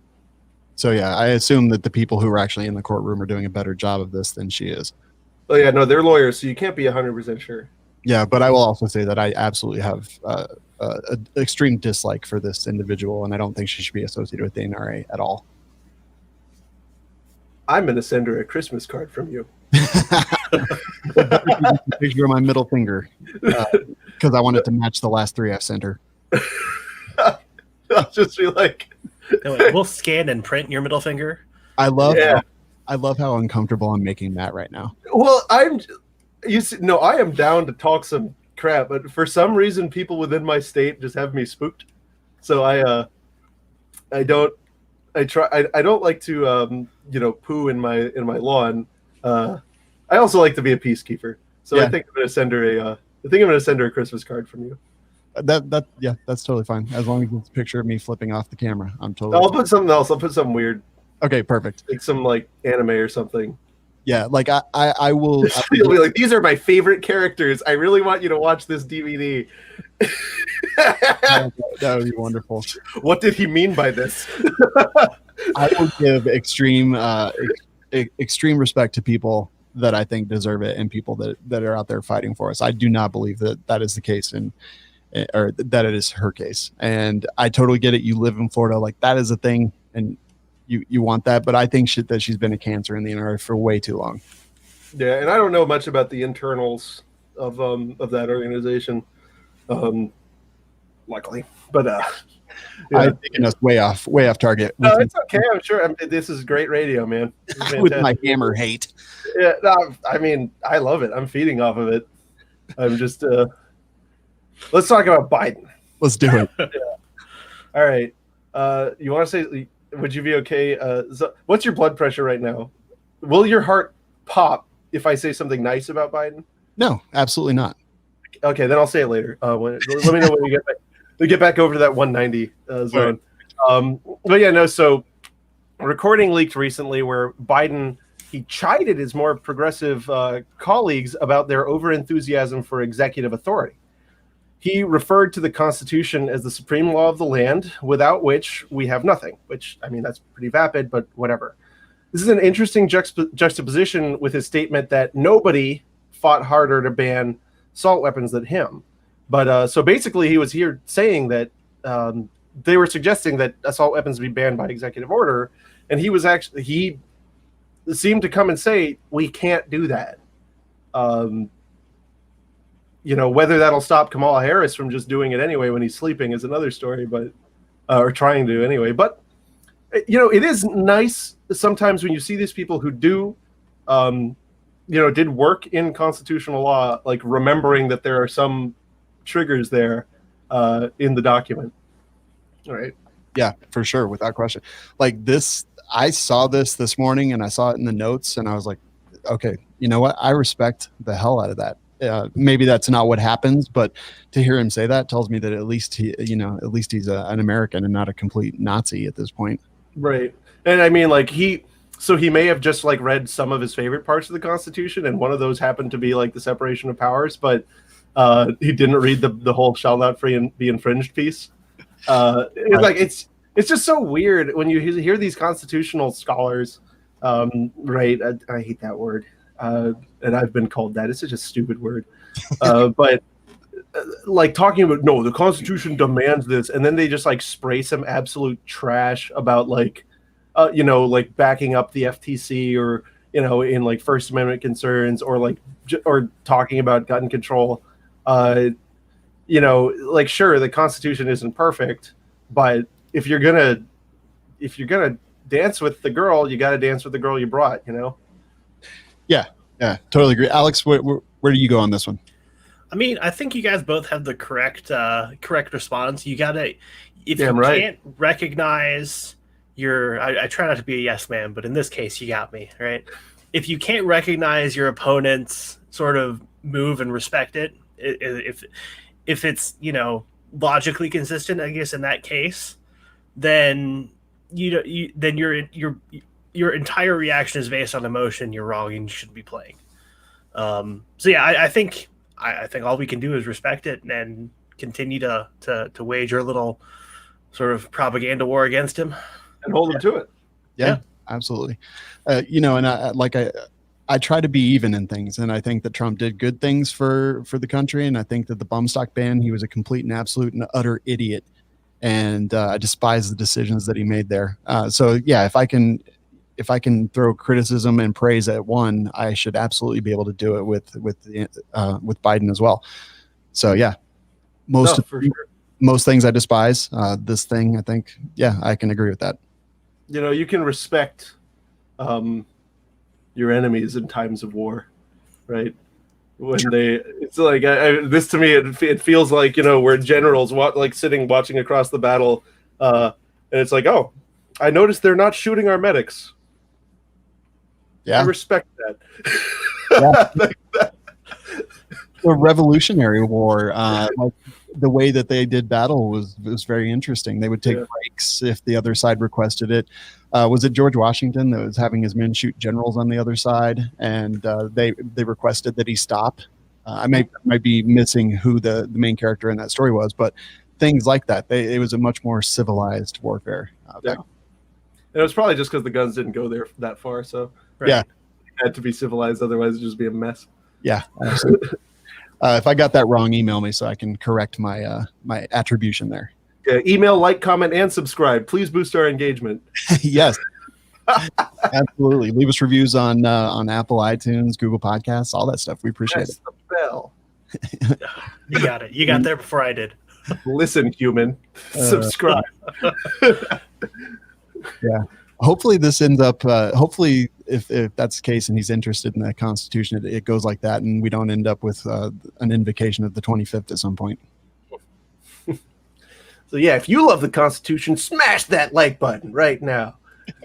So yeah, I assume that the people who are actually in the courtroom are doing a better job of this than she is. Oh yeah, no, they're lawyers, so you can't be 100% sure. Yeah, but I will also say that I absolutely have an extreme dislike for this individual, and I don't think she should be associated with the NRA at all. I'm going to send her a Christmas card from you. Picture of my middle finger, because I want it to match the last 3 I've sent her. I'll just be like, we'll scan and print your middle finger. I love how uncomfortable I'm making that right now. Well, I am down to talk some crap, but for some reason, people within my state just have me spooked. So I don't like to poo in my lawn. I also like to be a peacekeeper. So yeah. I think I'm going to send her a Christmas card from you. That's totally fine. As long as it's a picture of me flipping off the camera, I'm totally. I'll put something else. I'll put something weird. Okay, perfect. Like some anime or something. Yeah, like I will. You'll be like, these are my favorite characters. I really want you to watch this DVD. That would be wonderful. What did he mean by this? I will give extreme respect to people that I think deserve it, and people that are out there fighting for us. I do not believe that is the case, or that it is her case. And I totally get it. You live in Florida, like that is a thing, and you want that. But I think that she's been a cancer in the NRA for way too long. Yeah, and I don't know much about the internals of that organization, luckily. But yeah. I've taken us way off target. No, it's okay. I'm sure. This is great radio, man. With my hammer hate. Yeah, no, I mean, I love it. I'm feeding off of it. I'm just. Let's talk about Biden. Let's do it. Yeah. All right. You want to say? Would you be okay? So what's your blood pressure right now? Will your heart pop if I say something nice about Biden? No, absolutely not. Okay, then I'll say it later. Let me know when you get back. We get back over to that 190 zone. Right. But yeah, no. So, a recording leaked recently where Biden, he chided his more progressive colleagues about their overenthusiasm for executive authority. He referred to the Constitution as the supreme law of the land, without which we have nothing. Which, I mean, that's pretty vapid, but whatever. This is an interesting juxtaposition with his statement that nobody fought harder to ban assault weapons than him. But so basically, he was here saying that they were suggesting that assault weapons be banned by executive order, and he seemed to come and say we can't do that. whether that'll stop Kamala Harris from just doing it anyway when he's sleeping is another story, but or trying to anyway. But it is nice sometimes when you see these people who do, did work in constitutional law, like remembering that there are some triggers there in the document. All right. Yeah, for sure, without question. Like this, I saw this morning, and I saw it in the notes, and I was like, okay, you know what? I respect the hell out of that. Maybe that's not what happens, but to hear him say that tells me that at least he's an American and not a complete Nazi at this point. Right. And I mean, like he may have just like read some of his favorite parts of the Constitution, and one of those happened to be like the separation of powers, but he didn't read the whole "shall not be infringed" piece. It's like it's just so weird when you hear these constitutional scholars. Right. I hate that word. And I've been called that. It's such a stupid word. But like talking about, no, the Constitution demands this. And then they just like spray some absolute trash about like, like backing up the FTC or, in like First Amendment concerns or like, or talking about gun control. Like, sure, the Constitution isn't perfect, but if you're going to dance with the girl, you got to dance with the girl you brought, Yeah, totally agree. Alex, where do you go on this one? I mean, I think you guys both have the correct response. You gotta, if Damn you right. can't recognize I try not to be a yes man, but in this case, you got me, right? If you can't recognize your opponent's sort of move and respect it, if it's logically consistent, I guess in that case, then then your entire reaction is based on emotion. You're wrong, and you shouldn't be playing. So yeah, I think all we can do is respect it and continue to wage our little sort of propaganda war against him and hold him to it. Yeah. Absolutely. And I try to be even in things, and I think that Trump did good things for the country, and I think that the bum stock ban, he was a complete and absolute and utter idiot, and I despise the decisions that he made there. So yeah, if I can throw criticism and praise at one, I should absolutely be able to do it with Biden as well. So yeah, most things I despise. This thing, I think, yeah, I can agree with that. You can respect your enemies in times of war, right? When it's like this to me, it feels like we're generals sitting watching across the battle, and it's like, oh, I noticed they're not shooting our medics. Yeah, I respect that. Yeah. The Revolutionary War, like the way that they did battle was very interesting. They would take breaks if the other side requested it. Was it George Washington that was having his men shoot generals on the other side, and they requested that he stop? I might be missing who the main character in that story was, but things like that. It was a much more civilized warfare. Yeah. And it was probably just because the guns didn't go there that far. So yeah, it had to be civilized. Otherwise, it'd just be a mess. Yeah, absolutely. If I got that wrong, email me so I can correct my my attribution there. Yeah, email, like, comment, and subscribe. Please boost our engagement. Yes, absolutely. Leave us reviews on Apple, iTunes, Google Podcasts, all that stuff. We appreciate it. The bell. You got it. You got there before I did. Listen, human. Subscribe. Yeah. Hopefully this ends up, hopefully if that's the case and he's interested in the Constitution, it goes like that and we don't end up with an invocation of the 25th at some point. So yeah, if you love the Constitution, smash that like button right now.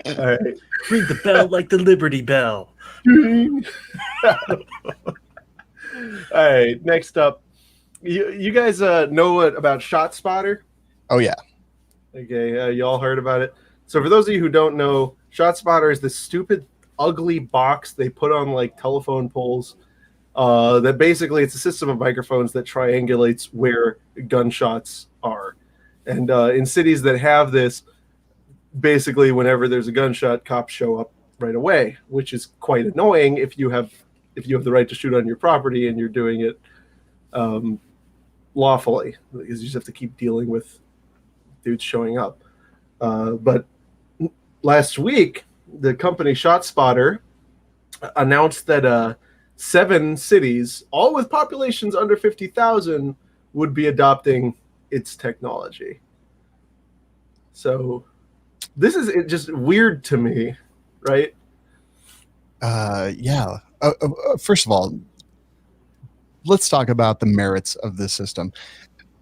All right. Ring the bell like the Liberty Bell. All right, next up. You guys know about ShotSpotter? Oh, yeah. Okay, you all heard about it. So for those of you who don't know, ShotSpotter is this stupid, ugly box they put on like telephone poles. That basically it's a system of microphones that triangulates where gunshots are. And in cities that have this, basically whenever there's a gunshot, cops show up right away, which is quite annoying if you have the right to shoot on your property and you're doing it lawfully, because you just have to keep dealing with dudes showing up. But last week, the company ShotSpotter announced that 7 cities, all with populations under 50,000, would be adopting its technology. So this is just weird to me, right? Yeah. First of all, let's talk about the merits of this system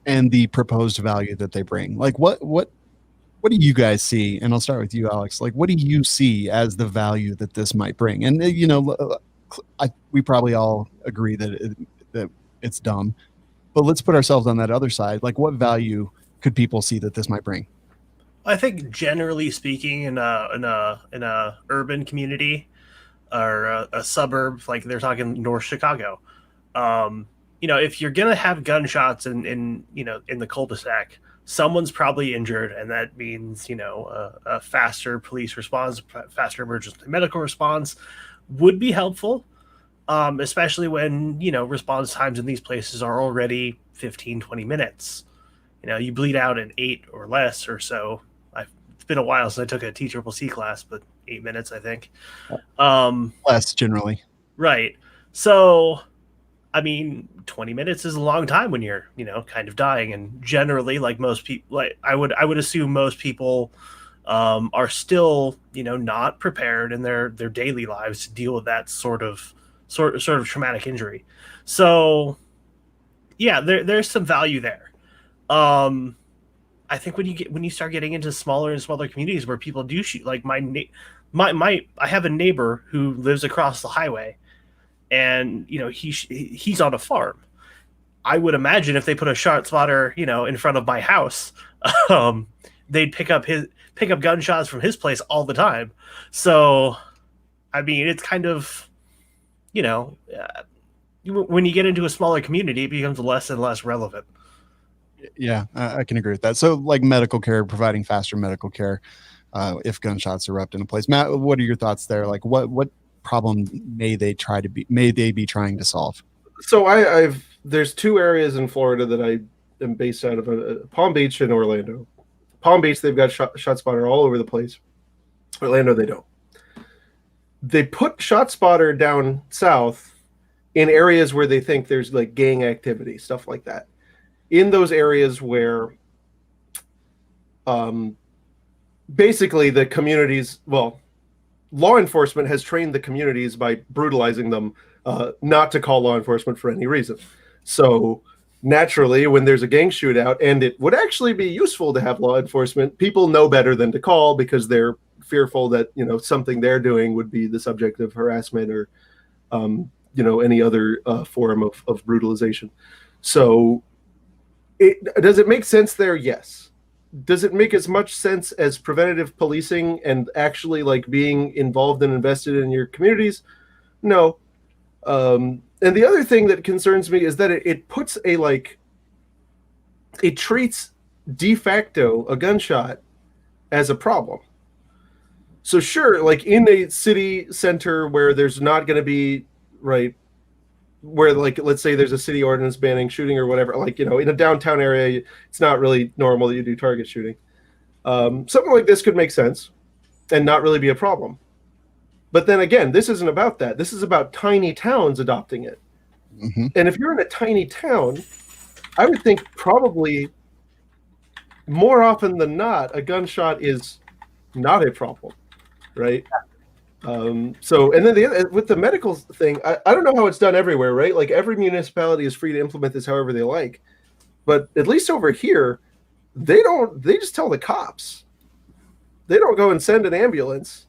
and the proposed value that they bring. Like, what do you guys see? And I'll start with you, Alex. Like, what do you see as the value that this might bring? And we probably all agree that it's dumb, but let's put ourselves on that other side. Like, what value could people see that this might bring? I think generally speaking, in a urban community or a suburb, like they're talking North Chicago, if you're gonna have gunshots in the cul-de-sac, someone's probably injured, and that means a faster police response, faster emergency medical response would be helpful, especially when response times in these places are already 15-20 minutes. You bleed out in 8 or less or so. It's been a while since I took a TCCC class, but 8 minutes, I think. Less generally. Right. So, 20 minutes is a long time when you're, kind of dying. And generally, like most people, like I would assume most people are still, not prepared in their daily lives to deal with that sort of traumatic injury. So, yeah, there's some value there. I think when you start getting into smaller and smaller communities where people do shoot, like I have a neighbor who lives across the highway, and he's on a farm. I would imagine if they put a shot spotter in front of my house, they'd pick up gunshots from his place all the time. So, it's kind of when you get into a smaller community, it becomes less and less relevant. Yeah, I can agree with that. So, like medical care, providing faster medical care if gunshots erupt in a place. Matt, what are your thoughts there? Like, what problem may they be trying to solve? So there's 2 areas in Florida that I am based out of: Palm Beach and Orlando. Palm Beach, they've got shot spotter all over the place. Orlando, they don't. They put shot spotter down south in areas where they think there's like gang activity, stuff like that. In those areas where basically the communities, law enforcement has trained the communities by brutalizing them not to call law enforcement for any reason. So naturally, when there's a gang shootout, and it would actually be useful to have law enforcement, people know better than to call because they're fearful that something they're doing would be the subject of harassment or any other form of brutalization. So does it make sense there? Yes. Does it make as much sense as preventative policing and actually like being involved and invested in your communities? No. And the other thing that concerns me is that it puts it treats de facto a gunshot as a problem. So sure, like in a city center where there's not going to be, right, where like let's say there's a city ordinance banning shooting or whatever, like in a downtown area it's not really normal that you do target shooting. Something like this could make sense and not really be a problem. But then again, this isn't about that. This is about tiny towns adopting it. Mm-hmm. And if you're in a tiny town, I would think probably more often than not a gunshot is not a problem, right? So, and then with the medical thing, I don't know how it's done everywhere, right? Like every municipality is free to implement this however they like, but at least over here, they just tell the cops. They don't go and send an ambulance.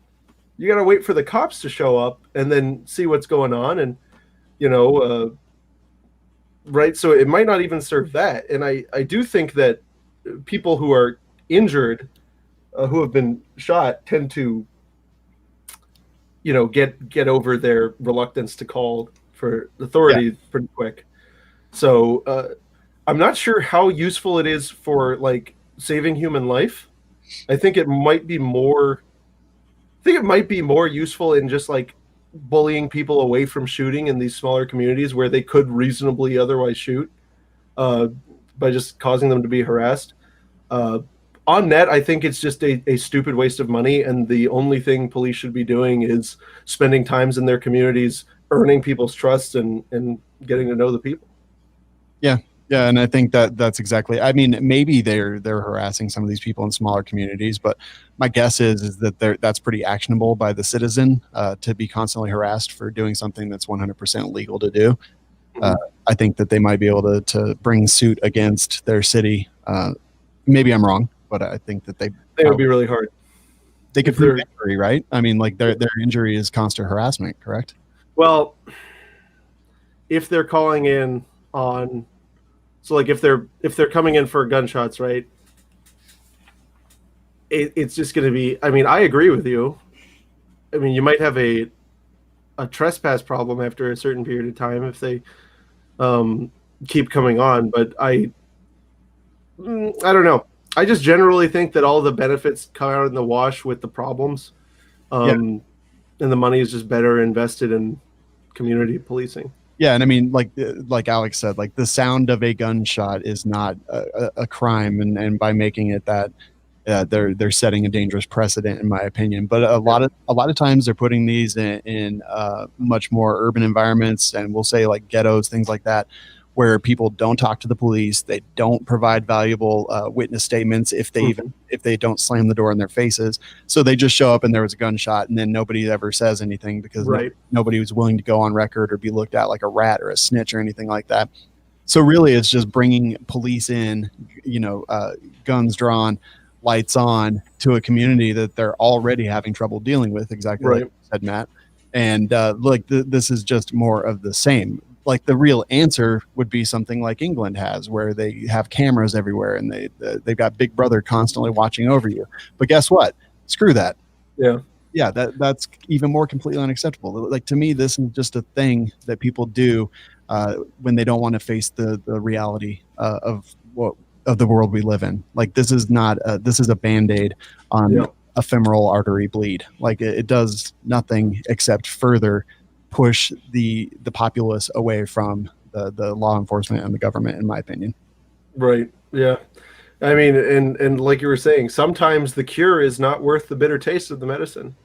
You got to wait for the cops to show up and then see what's going on. And, right. So it might not even serve that. And I do think that people who are injured, who have been shot tend to, get over their reluctance to call for authority pretty quick. So I'm not sure how useful it is for like saving human life. I think it might be more useful in just like bullying people away from shooting in these smaller communities where they could reasonably otherwise shoot by just causing them to be harassed. On net, I think it's just a stupid waste of money, and the only thing police should be doing is spending times in their communities earning people's trust and getting to know the people. Yeah, and I think that's exactly. I mean, maybe they're harassing some of these people in smaller communities, but my guess is that that's pretty actionable by the citizen to be constantly harassed for doing something that's 100% legal to do. I think that they might be able to bring suit against their city. Maybe I'm wrong, but I think that It would be really hard. They could prove injury, right? I mean, like their injury is constant harassment, correct? Well, if they're calling in on, so like if they're coming in for gunshots, right? It's just going to be. I mean, I agree with you. I mean, you might have a trespass problem after a certain period of time if they keep coming on, but I don't know. I just generally think that all the benefits come out in the wash with the problems, and the money is just better invested in community policing. Yeah, and I mean, like Alex said, like the sound of a gunshot is not a crime, and by making it that, they're setting a dangerous precedent, in my opinion. But a lot of times they're putting these in much more urban environments, and we'll say like ghettos, things like that, where people don't talk to the police, they don't provide valuable witness statements if they don't slam the door in their faces. So they just show up and there was a gunshot, and then nobody ever says anything because nobody was willing to go on record or be looked at like a rat or a snitch or anything like that. So really, it's just bringing police in, guns drawn, lights on, to a community that they're already having trouble dealing with. Exactly like you said, Matt. And this is just more of the same. Like the real answer would be something like England has, where they have cameras everywhere and they've got Big Brother constantly watching over you. But guess what? Screw that. Yeah, that's even more completely unacceptable. Like, to me, this is just a thing that people do when they don't want to face the reality of the world we live in. Like, this is not this is a Band-Aid on ephemeral artery bleed. Like, it does nothing except further push the populace away from the law enforcement and the government, in my opinion. Right. Yeah. I mean, and like you were saying, sometimes the cure is not worth the bitter taste of the medicine.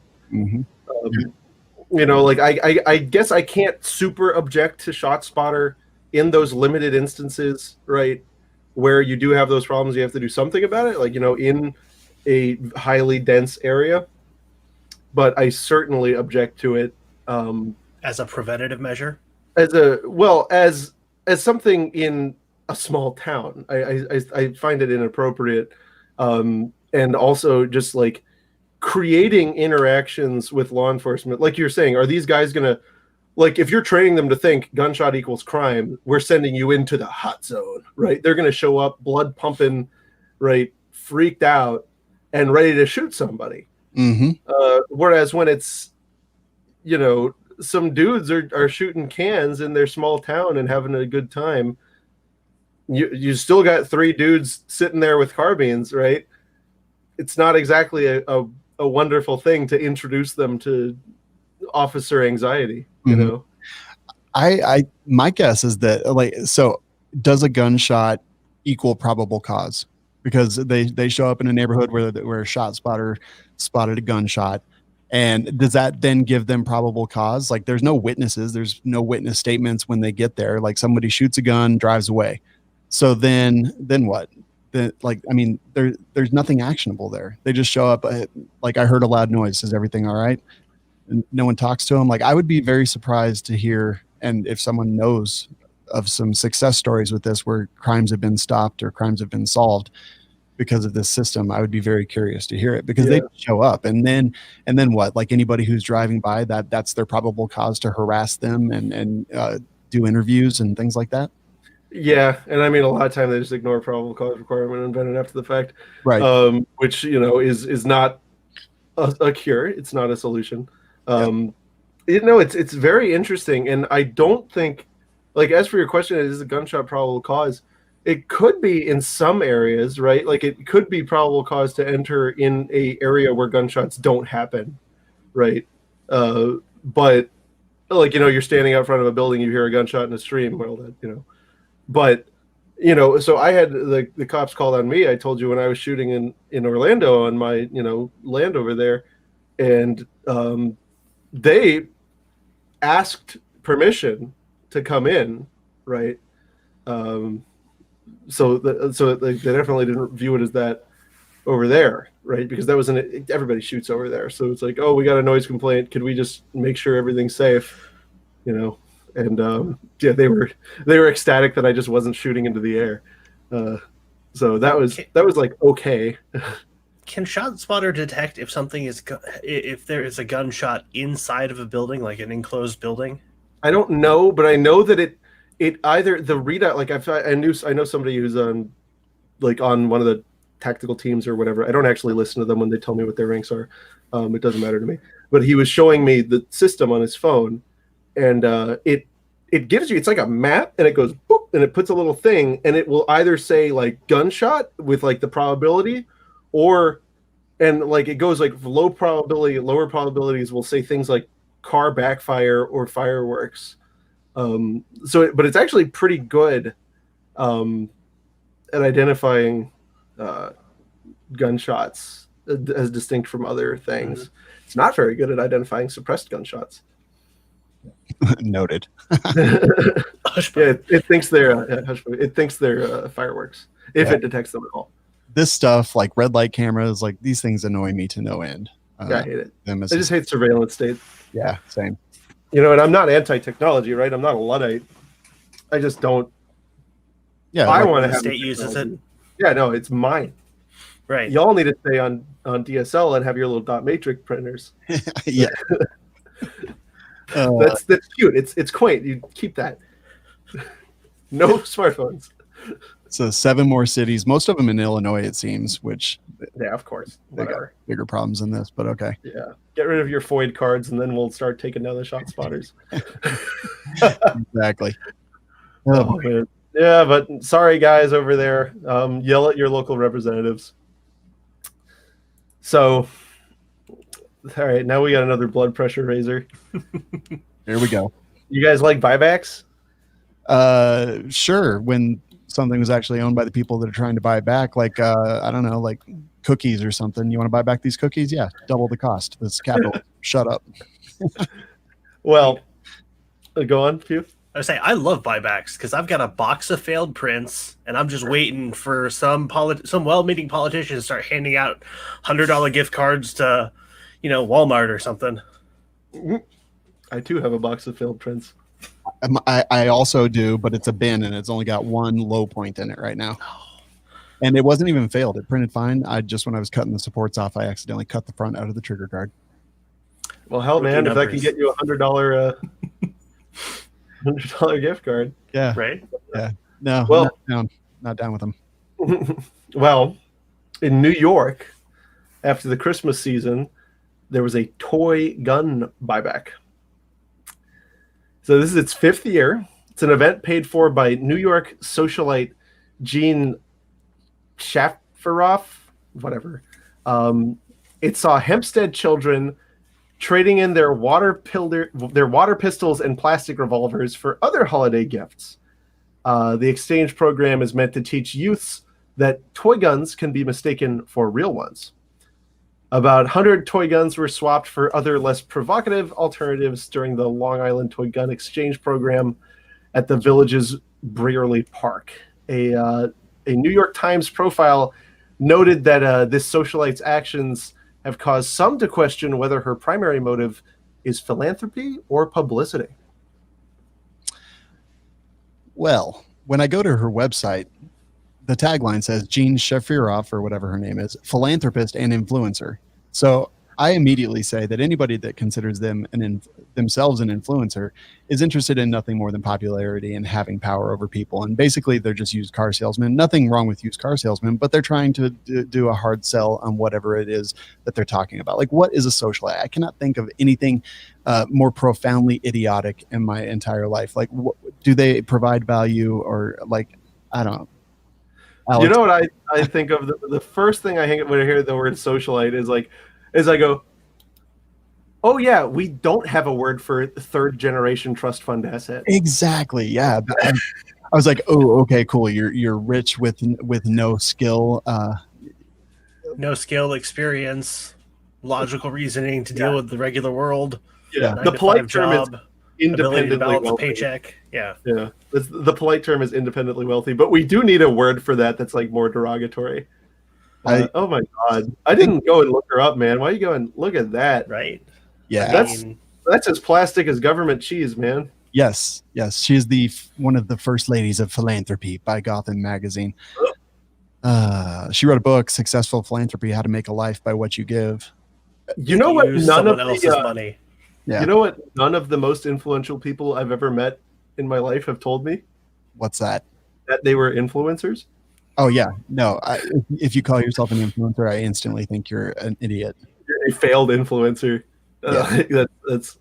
Like I guess I can't super object to ShotSpotter in those limited instances, right, where you do have those problems, you have to do something about it, like, in a highly dense area. But I certainly object to it as a preventative measure, as something in a small town. I find it inappropriate, and also just like creating interactions with law enforcement, like you're saying. Are these guys gonna, like, if you're training them to think gunshot equals crime, we're sending you into the hot zone, right? They're gonna show up blood pumping, right, freaked out and ready to shoot somebody. Whereas when it's, some dudes are shooting cans in their small town and having a good time, you still got three dudes sitting there with carbines, right? It's not exactly a wonderful thing to introduce them to officer anxiety, I my guess is that, so does a gunshot equal probable cause? Because they show up in a neighborhood where a ShotSpotter spotted a gunshot. And does that then give them probable cause? Like, there's no witnesses, there's no witness statements when they get there. Like, somebody shoots a gun, drives away. So then what? There's nothing actionable there. They just show up. Like, I heard a loud noise. Is everything all right? And no one talks to them. Like, I would be very surprised to hear, and if someone knows of some success stories with this where crimes have been stopped or crimes have been solved because of this system, I would be very curious to hear it, because they show up and then what? Like, anybody who's driving by, that's their probable cause to harass them and do interviews and things like that. Yeah, and I mean, a lot of time they just ignore probable cause requirement and invent it after the fact, right? Which is not a cure. It's not a solution. It's very interesting, and I don't think, like, as for your question, is a gunshot probable cause? It could be in some areas, right? Like, it could be probable cause to enter in a area where gunshots don't happen, right? But like, you're standing out front of a building, you hear a gunshot in a stream, well, that, but, so I had the cops called on me. I told you when I was shooting in Orlando on my, land over there, and they asked permission to come in, right? So they definitely didn't view it as that over there, right? Because that was everybody shoots over there. So it's like, oh, we got a noise complaint. Could we just make sure everything's safe? You know? And yeah, they were ecstatic that I just wasn't shooting into the air. So that was like okay. Can ShotSpotter detect if something is if there is a gunshot inside of a building, like an enclosed building? I don't know, but I know that it either the readout, like I know somebody who's on one of the tactical teams or whatever. I don't actually listen to them when they tell me what their ranks are. It doesn't matter to me. But he was showing me the system on his phone, and it gives you, it's like a map, and it goes boop, and it puts a little thing, and it will either say like gunshot with like the probability, and like it goes like low probability, lower probabilities will say things like car backfire or fireworks. But it's actually pretty good at identifying gunshots as distinct from other things. Mm-hmm. It's not very good at identifying suppressed gunshots. Noted. Yeah, it thinks they're fireworks if it detects them at all. This stuff, like red light cameras, like these things annoy me to no end. Yeah, I hate it. I just hate surveillance state. Yeah, same. You know, and I'm not anti-technology, right? I'm not a Luddite. I just don't. Yeah, I want to have state uses it. Yeah, no, it's mine. Right. Y'all need to stay on DSL and have your little dot matrix printers. Yeah. That's cute. It's quaint. You keep that. No smartphones. So 7 more cities, most of them in Illinois, it seems, which yeah, of course. They got bigger problems than this, but okay. Yeah. Get rid of your FOID cards and then we'll start taking down the shot spotters. Exactly. Oh, man. Yeah, but sorry guys over there. Yell at your local representatives. So all right, now we got another blood pressure raiser. Here we go. You guys like buybacks? Sure. When something was actually owned by the people that are trying to buy it back, like I don't know, like cookies or something. You want to buy back these cookies? Yeah, double the cost. That's capital. Shut up. Well, go on, Pew. I say I love buybacks because I've got a box of failed prints, and I'm just waiting for some well-meaning politician to start handing out $100 gift cards to, Walmart or something. I too have a box of failed prints. I also do, but it's a bin, and it's only got one low point in it right now. And it wasn't even failed. It printed fine. When I was cutting the supports off, I accidentally cut the front out of the trigger guard. Well, hell, man, if I can get you $100 $100 gift card. Yeah. Right? Yeah. No, well, not down with them. Well, in New York, after the Christmas season, there was a toy gun buyback. So this is its 5th year. It's an event paid for by New York socialite Gene Shafferoff, whatever. It saw Hempstead children trading in their water pistols and plastic revolvers for other holiday gifts. The exchange program is meant to teach youths that toy guns can be mistaken for real ones. About 100 toy guns were swapped for other less provocative alternatives during the Long Island Toy Gun Exchange program at the village's Brearley Park. A New York Times profile noted that this socialite's actions have caused some to question whether her primary motive is philanthropy or publicity. Well, when I go to her website, the tagline says Jean Shafferoff, or whatever her name is, philanthropist and influencer. So I immediately say that anybody that considers themselves an influencer is interested in nothing more than popularity and having power over people. And basically, they're just used car salesmen. Nothing wrong with used car salesmen, but they're trying to do a hard sell on whatever it is that they're talking about. Like, what is a socialite? I cannot think of anything more profoundly idiotic in my entire life. Like, do they provide value, or like, I don't know. Alex. You know what I think of? The first thing I think when I hear the word socialite is I go, oh yeah, we don't have a word for third generation trust fund asset. Exactly. Yeah. I was like, oh, okay, cool. You're rich with no skill. No skill, experience, logical reasoning to deal with the regular world. Yeah. The polite term is ability to independently balance a wealthy. paycheck. Yeah. Yeah, the polite term is independently wealthy, but we do need a word for that that's like more derogatory. Oh my God, I didn't go and look her up, man. Why are you going? Look at that. Right. Yeah, That's as plastic as government cheese, man. Yes, she is one of the first ladies of philanthropy by Gotham magazine. She wrote a book, Successful Philanthropy: How to Make a Life by What You Give. You know what? None of else's money. Yeah. You know what? None of the most influential people I've ever met in my life have told me. What's that? That they were influencers. Oh yeah, no. If you call yourself an influencer, I instantly think you're an idiot. You're a failed influencer. Yeah. That's.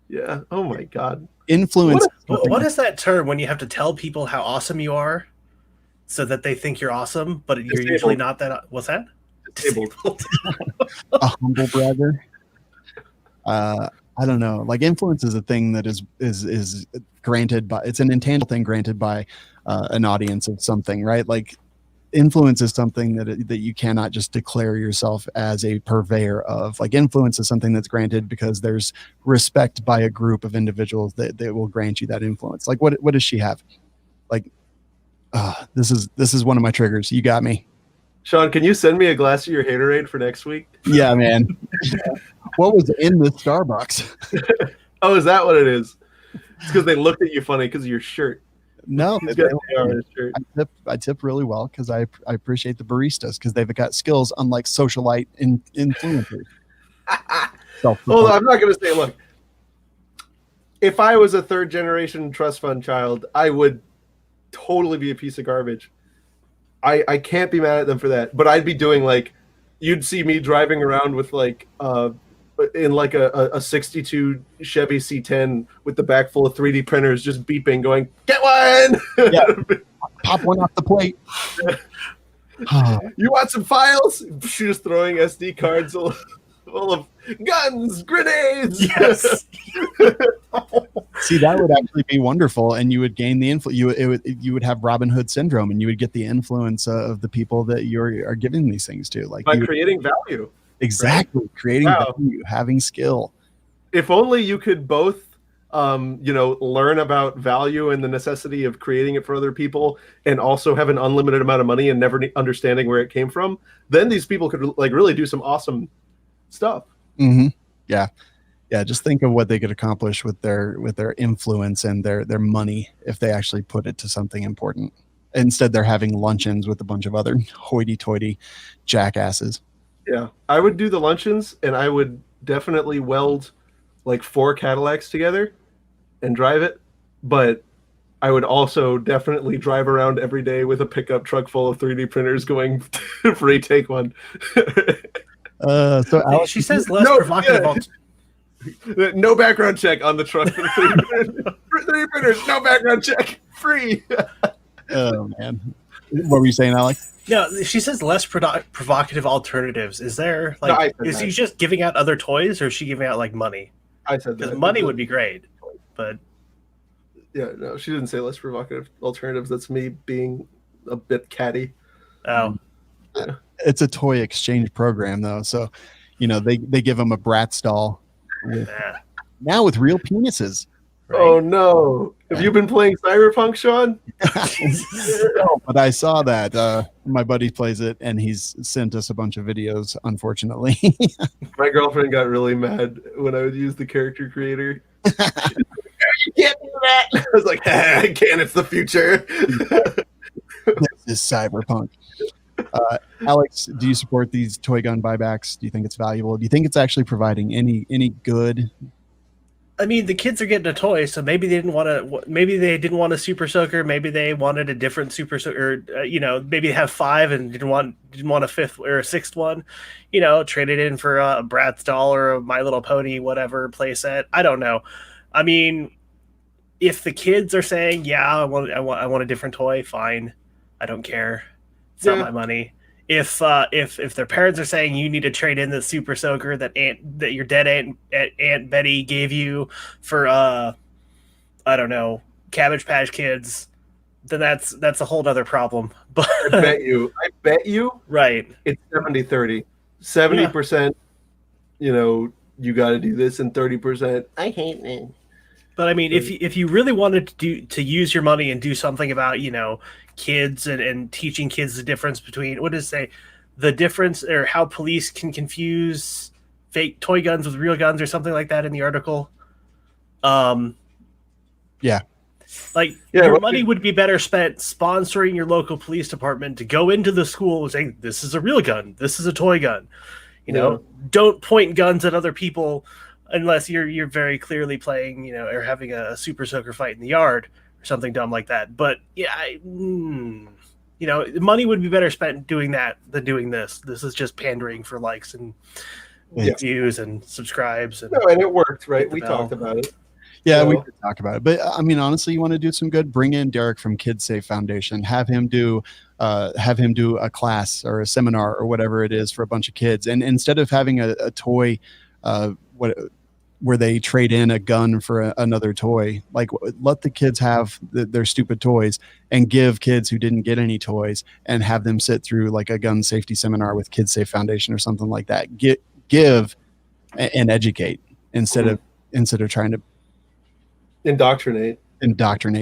Yeah. Oh my God. Influence. What is that term when you have to tell people how awesome you are, so that they think you're awesome, but you're usually not that? What's that? Disabled. A humble bragger. I don't know. Like, influence is a thing that is granted by. It's an intangible thing granted by an audience of something, right? Like, influence is something that you cannot just declare yourself as a purveyor of. Like, influence is something that's granted because there's respect by a group of individuals that will grant you that influence. Like, what does she have? Like, this is one of my triggers. You got me. Shawn, can you send me a glass of your haterade for next week? Yeah, man. What was in the Starbucks? Oh, is that what it is? It's because they looked at you funny because of your shirt. No, I tip really well because I appreciate the baristas because they've got skills unlike socialite influencers. Hold on, I'm not going to say, look, if I was a third generation trust fund child, I would totally be a piece of garbage. I can't be mad at them for that, but I'd be doing like, you'd see me driving around with like in like a 62 Chevy C10 with the back full of 3D printers just beeping, going, get one! Yeah. Pop one off the plate. You want some files? Just throwing SD cards full of guns, grenades. Yes. See, that would actually be wonderful, and you would gain the influence. You would have Robin Hood syndrome, and you would get the influence of the people that you are giving these things to, like by creating value. Exactly, right? Creating value, having skill. If only you could both, learn about value and the necessity of creating it for other people, and also have an unlimited amount of money and never understanding where it came from. Then these people could like really do some awesome stuff. Mm-hmm. Yeah. Just think of what they could accomplish with their influence and their money if they actually put it to something important. Instead, they're having luncheons with a bunch of other hoity-toity jackasses. Yeah, I would do the luncheons, and I would definitely weld like 4 Cadillacs together and drive it. But I would also definitely drive around every day with a pickup truck full of 3D printers going free, take one. So Alex, she says less provocative. No background check on the truck for the 3D printers. No background check. Free. Oh, man. What were you saying, Alex? No, she says less provocative alternatives. Is there like is he just giving out other toys, or is she giving out like money? I said that. Money would be great, but yeah, no, she didn't say less provocative alternatives. That's me being a bit catty. Oh, yeah. It's a toy exchange program, though, so they give them a Bratz doll now with real penises. Right? Oh no! Have you been playing Cyberpunk, Shawn? No, but I saw that. My buddy plays it, and he's sent us a bunch of videos. Unfortunately, my girlfriend got really mad when I would use the character creator. You can't do that. I was like, I can. It's the future. This is Cyberpunk. Alex, do you support these toy gun buybacks? Do you think it's valuable? Do you think it's actually providing any good? I mean, the kids are getting a toy, so maybe they didn't want to. Maybe they didn't want a Super Soaker. Maybe they wanted a different Super Soaker. Maybe they have 5 and didn't want a 5th or a 6th one. Trade it in for a Bratz doll or a My Little Pony, whatever playset. I don't know. I mean, if the kids are saying, "Yeah, I want a different toy," fine. I don't care. It's not my money. If their parents are saying you need to trade in the Super Soaker that your dead Aunt Betty gave you for I don't know, Cabbage Patch Kids, then that's a whole other problem. But I bet you right, it's 70-30. 70%, you got to do this, and 30%, I hate it. But I mean, if you really wanted to use your money and do something about, kids and teaching kids the difference between, the difference or how police can confuse fake toy guns with real guns or something like that in the article. Yeah. Your money would be better spent sponsoring your local police department to go into the school and saying, this is a real gun, this is a toy gun. Don't point guns at other people unless you're very clearly playing, or having a super soaker fight in the yard or something dumb like that. But money would be better spent doing that than doing this. This is just pandering for likes and views and subscribes. And it worked, right? We talked about it. Yeah, we could talk about it. But I mean, honestly, you want to do some good? Bring in Derek from Kids Safe Foundation. Have him do a class or a seminar or whatever it is for a bunch of kids. And instead of having a toy, where they trade in a gun for another toy, like let the kids have their stupid toys and give kids who didn't get any toys and have them sit through like a gun safety seminar with Kids Safe Foundation or something like that. Give and educate instead of trying to indoctrinate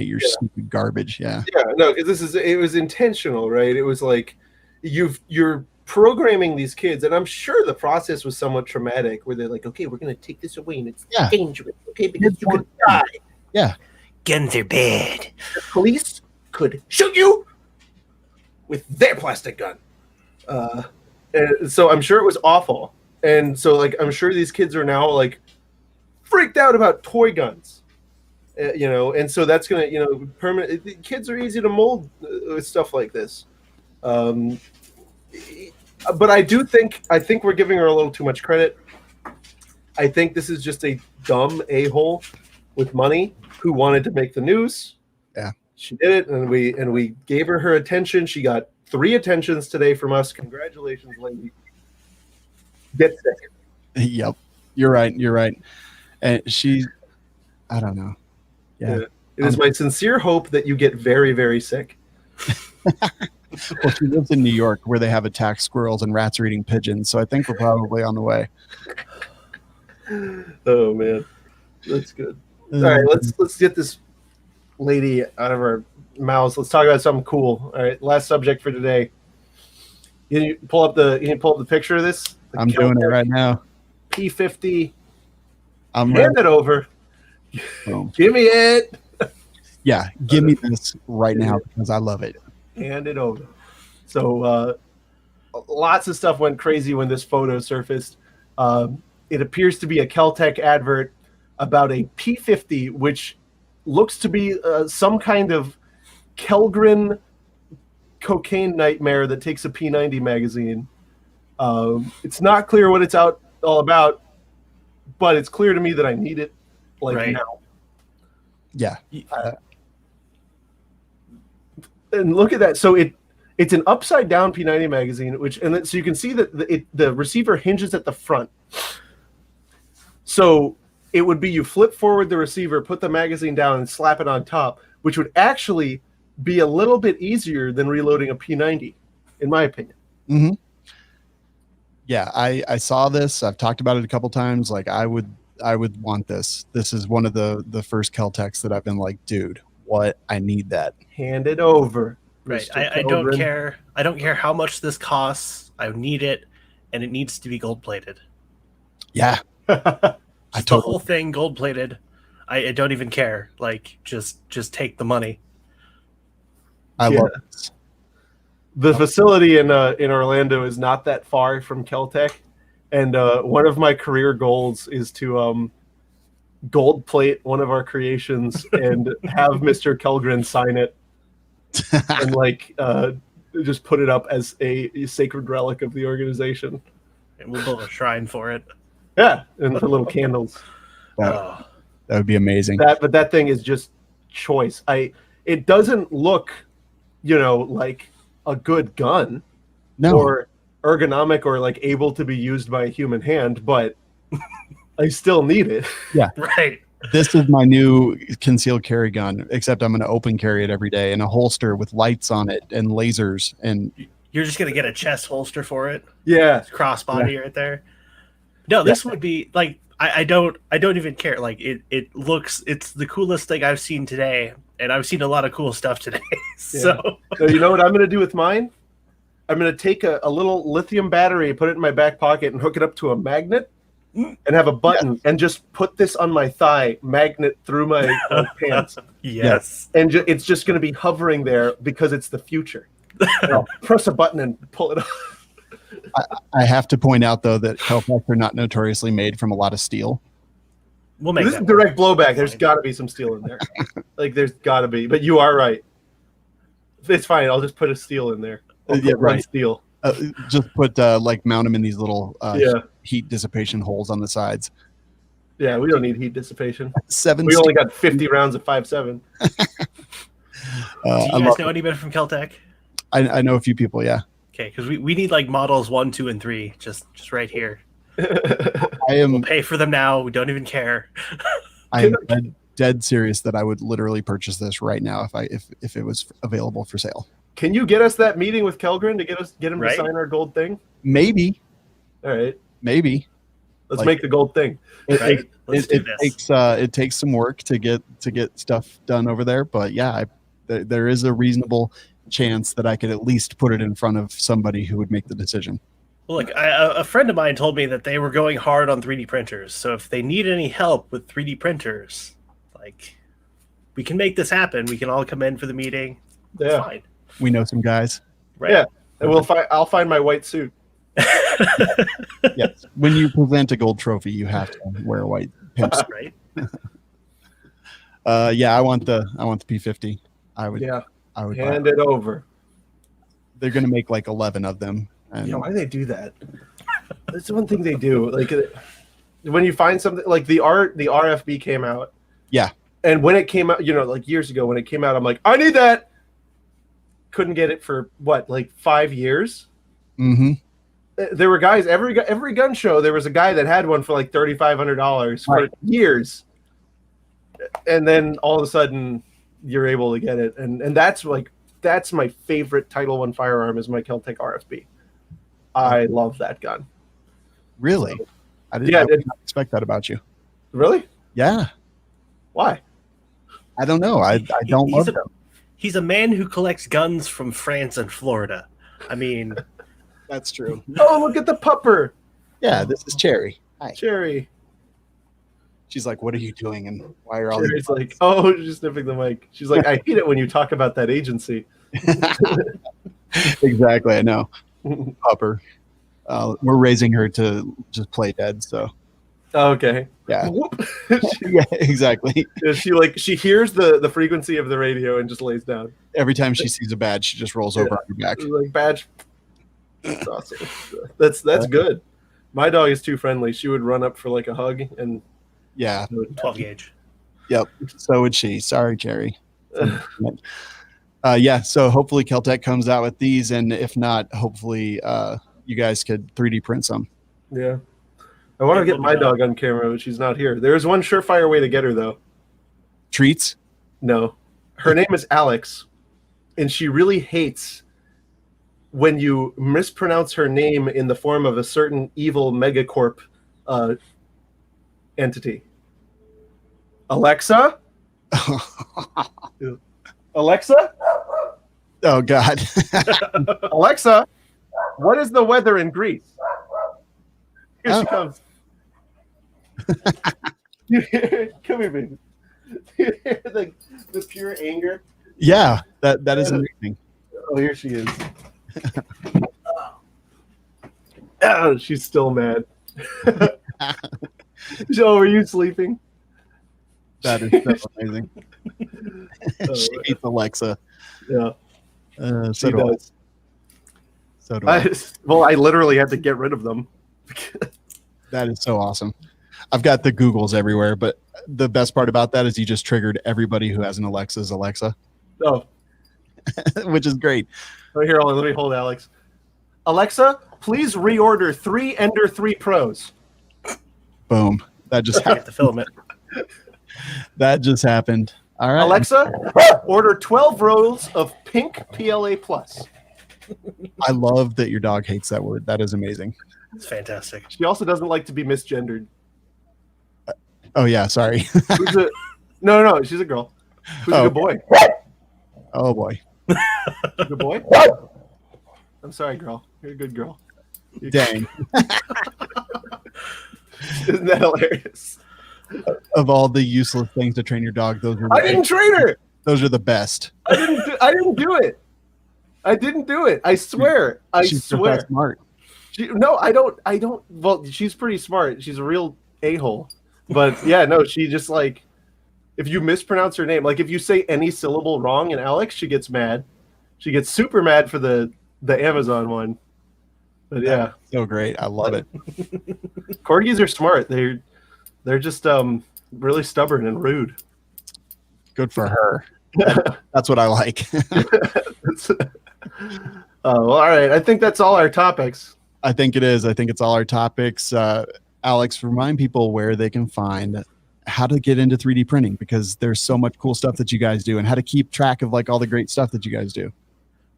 your stupid garbage. Because it was intentional, right? It was like you're programming these kids, and I'm sure the process was somewhat traumatic, where they're like, okay, we're going to take this away and it's dangerous, okay, because you could die. Guns are bad. The police could shoot you with their plastic gun. And so I'm sure it was awful, and so I'm sure these kids are now freaked out about toy guns. And so that's gonna, permanent. Kids are easy to mold with stuff like this. But I think we're giving her a little too much credit. I think this is just a dumb a-hole with money who wanted to make the news. Yeah, she did it, and we gave her attention. She got 3 attentions today from us. Congratulations, lady. Get sick. Yep, you're right. And I don't know. Yeah. It is my sincere hope that you get very, very sick. Well, she lives in New York, where they have attacked squirrels and rats are eating pigeons, so I think we're probably on the way. Oh man, that's good. All right, let's get this lady out of our mouths. Let's talk about something cool. All right, last subject for today. Can you pull up the picture of this? I'm doing it right now. P50. Hand it over. Boom. Give me it. Yeah, give me this right now because I love it. Hand it over. So lots of stuff went crazy when this photo surfaced. It appears to be a Kel-tec advert about a P50, which looks to be some kind of Kellgren cocaine nightmare that takes a P90 magazine. It's not clear what it's all about, but it's clear to me that I need it now. Yeah. And look at that. So it's an upside down P90 magazine, so you can see that the receiver hinges at the front. So it would be you flip forward the receiver, put the magazine down, and slap it on top, which would actually be a little bit easier than reloading a P90, in my opinion. Mm-hmm. Yeah, I saw this. I've talked about it a couple times. I would want this. This is one of the first Kel-tecs that I've been like, dude, what? I need that. Hand it over. Right. I don't care. I don't care how much this costs. I need it, and it needs to be gold plated. Yeah. The whole thing gold plated. I don't even care. Just take the money. I love this. The facility in Orlando is not that far from Kel-tec, and one of my career goals is to gold plate one of our creations and have Mr. Kellgren sign it and just put it up as a sacred relic of the organization. And we'll build a shrine for it. Yeah, and for little candles. That would be amazing. But that thing is just choice. It doesn't look, like a good gun, or ergonomic or able to be used by a human hand, but I still need it. Yeah, right. This is my new concealed carry gun, except I'm going to open carry it every day in a holster with lights on it and lasers. And you're just going to get a chest holster for it. Yeah, crossbody right there. No, this would be I don't even care. Like it's the coolest thing I've seen today, and I've seen a lot of cool stuff today. So you know what I'm going to do with mine? I'm going to take a little lithium battery, put it in my back pocket, and hook it up to a magnet, and have a button, and just put this on my thigh, magnet through my pants. Yes. And it's just going to be hovering there because it's the future. And I'll press a button and pull it off. I have to point out, though, that Kel-tec are not notoriously made from a lot of steel. We'll make this is direct blowback. There's got to be some steel in there. Like, there's got to be. But you are right. It's fine. I'll just put a steel in there. Right. Steel. Just put, mount them in these little heat dissipation holes on the sides. Yeah, we don't need heat dissipation. We only got 50 rounds of 5.7. Do you guys know anybody from Kel-tec? I know a few people, yeah. Okay, because we need like models 1, 2, and 3 just right here. We'll pay for them now. We don't even care. I'm dead serious that I would literally purchase this right now if it was available for sale. Can you get us that meeting with Kellgren to get him to sign our gold thing? Maybe. All right. Maybe. Let's make the gold thing. It takes some work to get stuff done over there, but yeah, there is a reasonable chance that I could at least put it in front of somebody who would make the decision. Well, look, a friend of mine told me that they were going hard on 3D printers. So if they need any help with 3D printers, like, we can make this happen. We can all come in for the meeting. It's fine. We know some guys. Right. Yeah, and I'll find my white suit. Yes. When you present a gold trophy, you have to wear a white pimp suit. Right. I want the P50. I would hand it over. They're gonna make like 11 of them. And why do they do that? That's one thing they do. Like, when you find something like the RFB came out. Yeah. And when it came out, like years ago when it came out, I'm like, I need that. Couldn't get it for what, like 5 years? Mm-hmm. There were guys every gun show. There was a guy that had one for like $3,500 for years, and then all of a sudden you're able to get it, and that's my favorite Title I firearm is my Kel-tec RFB. I love that gun. Really? So, I didn't expect that about you. Really? Yeah. Why? I don't know. I don't love them. He's a man who collects guns from France and Florida. I mean, that's true. Oh, look at the pupper. Yeah, this is Cherry. Hi. Cherry. She's like, what are you doing? And why are all Cherry's like, oh, she's sniffing the mic. She's like, I hate it when you talk about that agency. Exactly, I know. Pupper. We're raising her to just play dead, so. Okay. Yeah. Yeah, exactly. She hears the frequency of the radio and just lays down. Every time she sees a badge, she just rolls over on her back. Like, badge. That's awesome. That's good. My dog is too friendly. She would run up for like a hug and 12 gauge. Yep. So would she. Sorry, Cherry. So hopefully Kel-tec comes out with these, and if not, hopefully you guys could 3D print some. Yeah. I want to get my dog on camera, but she's not here. There's one surefire way to get her, though. Treats? No. Her name is Alex, and she really hates when you mispronounce her name in the form of a certain evil megacorp entity. Alexa? Alexa? Oh, God. Alexa, what is the weather in Greece? Here she comes. Come here, baby. You hear the pure anger? Yeah, that is amazing. Oh, here she is. Oh, she's still mad. Oh, are you sleeping? That is so amazing. She hates Alexa. Yeah. So does. So do I. I literally had to get rid of them. That is so awesome. I've got the Googles everywhere, but the best part about that is you just triggered everybody who has an Alexa's Alexa. Oh. Which is great. Right here, let me hold Alex. Alexa, please reorder 3 Ender 3 Pros. Boom. That just happened. The filament. That just happened. All right. Alexa, order 12 rolls of pink PLA Plus. I love that your dog hates that word. That is amazing. It's fantastic. She also doesn't like to be misgendered. Oh yeah, sorry. Who's a, no, she's a girl. Who's a good boy? Oh boy. A good boy? I'm sorry, girl. You're a good girl. Dang. Isn't that hilarious? Of all the useless things to train your dog, I didn't train her. Those are the best. I didn't do it. I didn't do it. I swear. She's so swear. smart. No, I don't. Well, she's pretty smart. She's a real a-hole. But yeah, no, she just like, if you mispronounce her name, like if you say any syllable wrong in Alex, she gets mad. She gets super mad for the Amazon one. But yeah. So great. I love it. Corgis are smart. They're just really stubborn and rude. Good for her. That's what I like. Well, all right. I think that's all our topics. I think it is. I think it's all our topics. Alex, remind people where they can find how to get into 3D printing, because there's so much cool stuff that you guys do, and how to keep track of like all the great stuff that you guys do.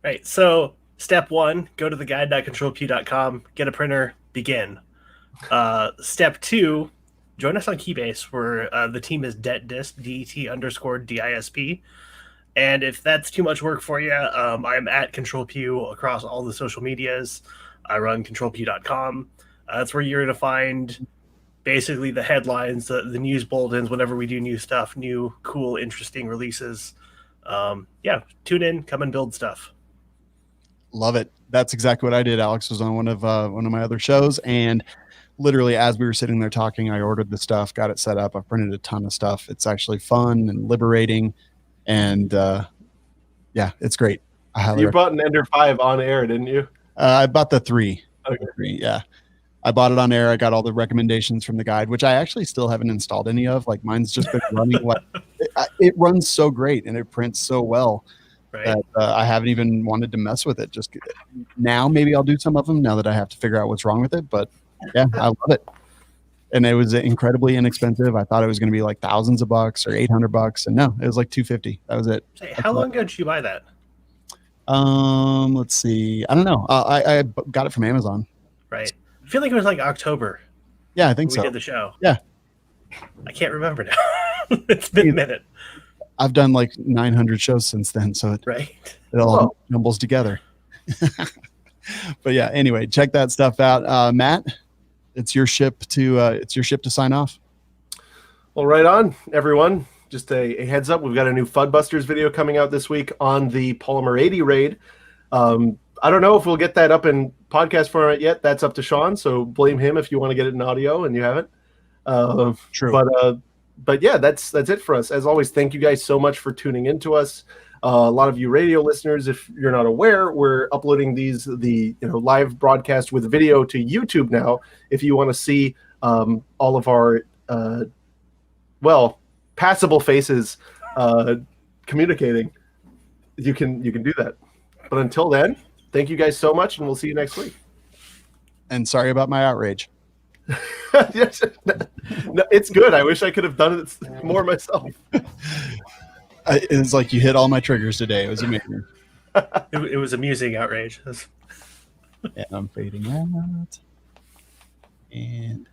Right. So step 1, go to the guide.controlq.com, get a printer, begin. Step 2, join us on Keybase, where the team is DETDISP, DET_DISP. And if that's too much work for you, I'm at ControlQ across all the social medias. I run controlq.com. That's where you're going to find basically the headlines, the news bulletins, whenever we do new stuff, new, cool, interesting releases. Yeah, tune in, come and build stuff. Love it. That's exactly what I did. Alex was on one of my other shows, and literally as we were sitting there talking, I ordered the stuff, got it set up. I printed a ton of stuff. It's actually fun and liberating, and yeah, it's great. I highly You bought an Ender 5 on air, didn't you? I bought the 3. Okay. The 3, yeah. I bought it on air. I got all the recommendations from the guide, which I actually still haven't installed any of. Like mine's just been running. Like it runs so great and it prints so well. Right. That I haven't even wanted to mess with it. Just now, maybe I'll do some of them now that I have to figure out what's wrong with it. But yeah, I love it. And it was incredibly inexpensive. I thought it was going to be like thousands of bucks or $800, and no, it was like $250. That was it. Hey, how long ago did you buy that? Let's see. I don't know. I got it from Amazon. Right. I feel like it was like October. Yeah, I think so. We did the show. Yeah. I can't remember now. It's been a minute. I've done like 900 shows since then, so it all jumbles together. But yeah, anyway, check that stuff out. Matt, it's your ship to sign off. Well, right on, everyone. Just a heads up, we've got a new Fudbusters video coming out this week on the Polymer 80 raid. I don't know if we'll get that up in podcast format yet. That's up to Shawn, so blame him if you want to get it in audio and you haven't. True. But yeah, that's it for us. As always, thank you guys so much for tuning in to us. A lot of you radio listeners, if you're not aware, we're uploading the live broadcast with video to YouTube now. If you want to see all of our passable faces communicating, you can do that. But until then, thank you guys so much, and we'll see you next week. And sorry about my outrage. Yes, no, it's good. I wish I could have done it more myself. It's like you hit all my triggers today. It was amazing. It was amusing outrage. And I'm fading out. And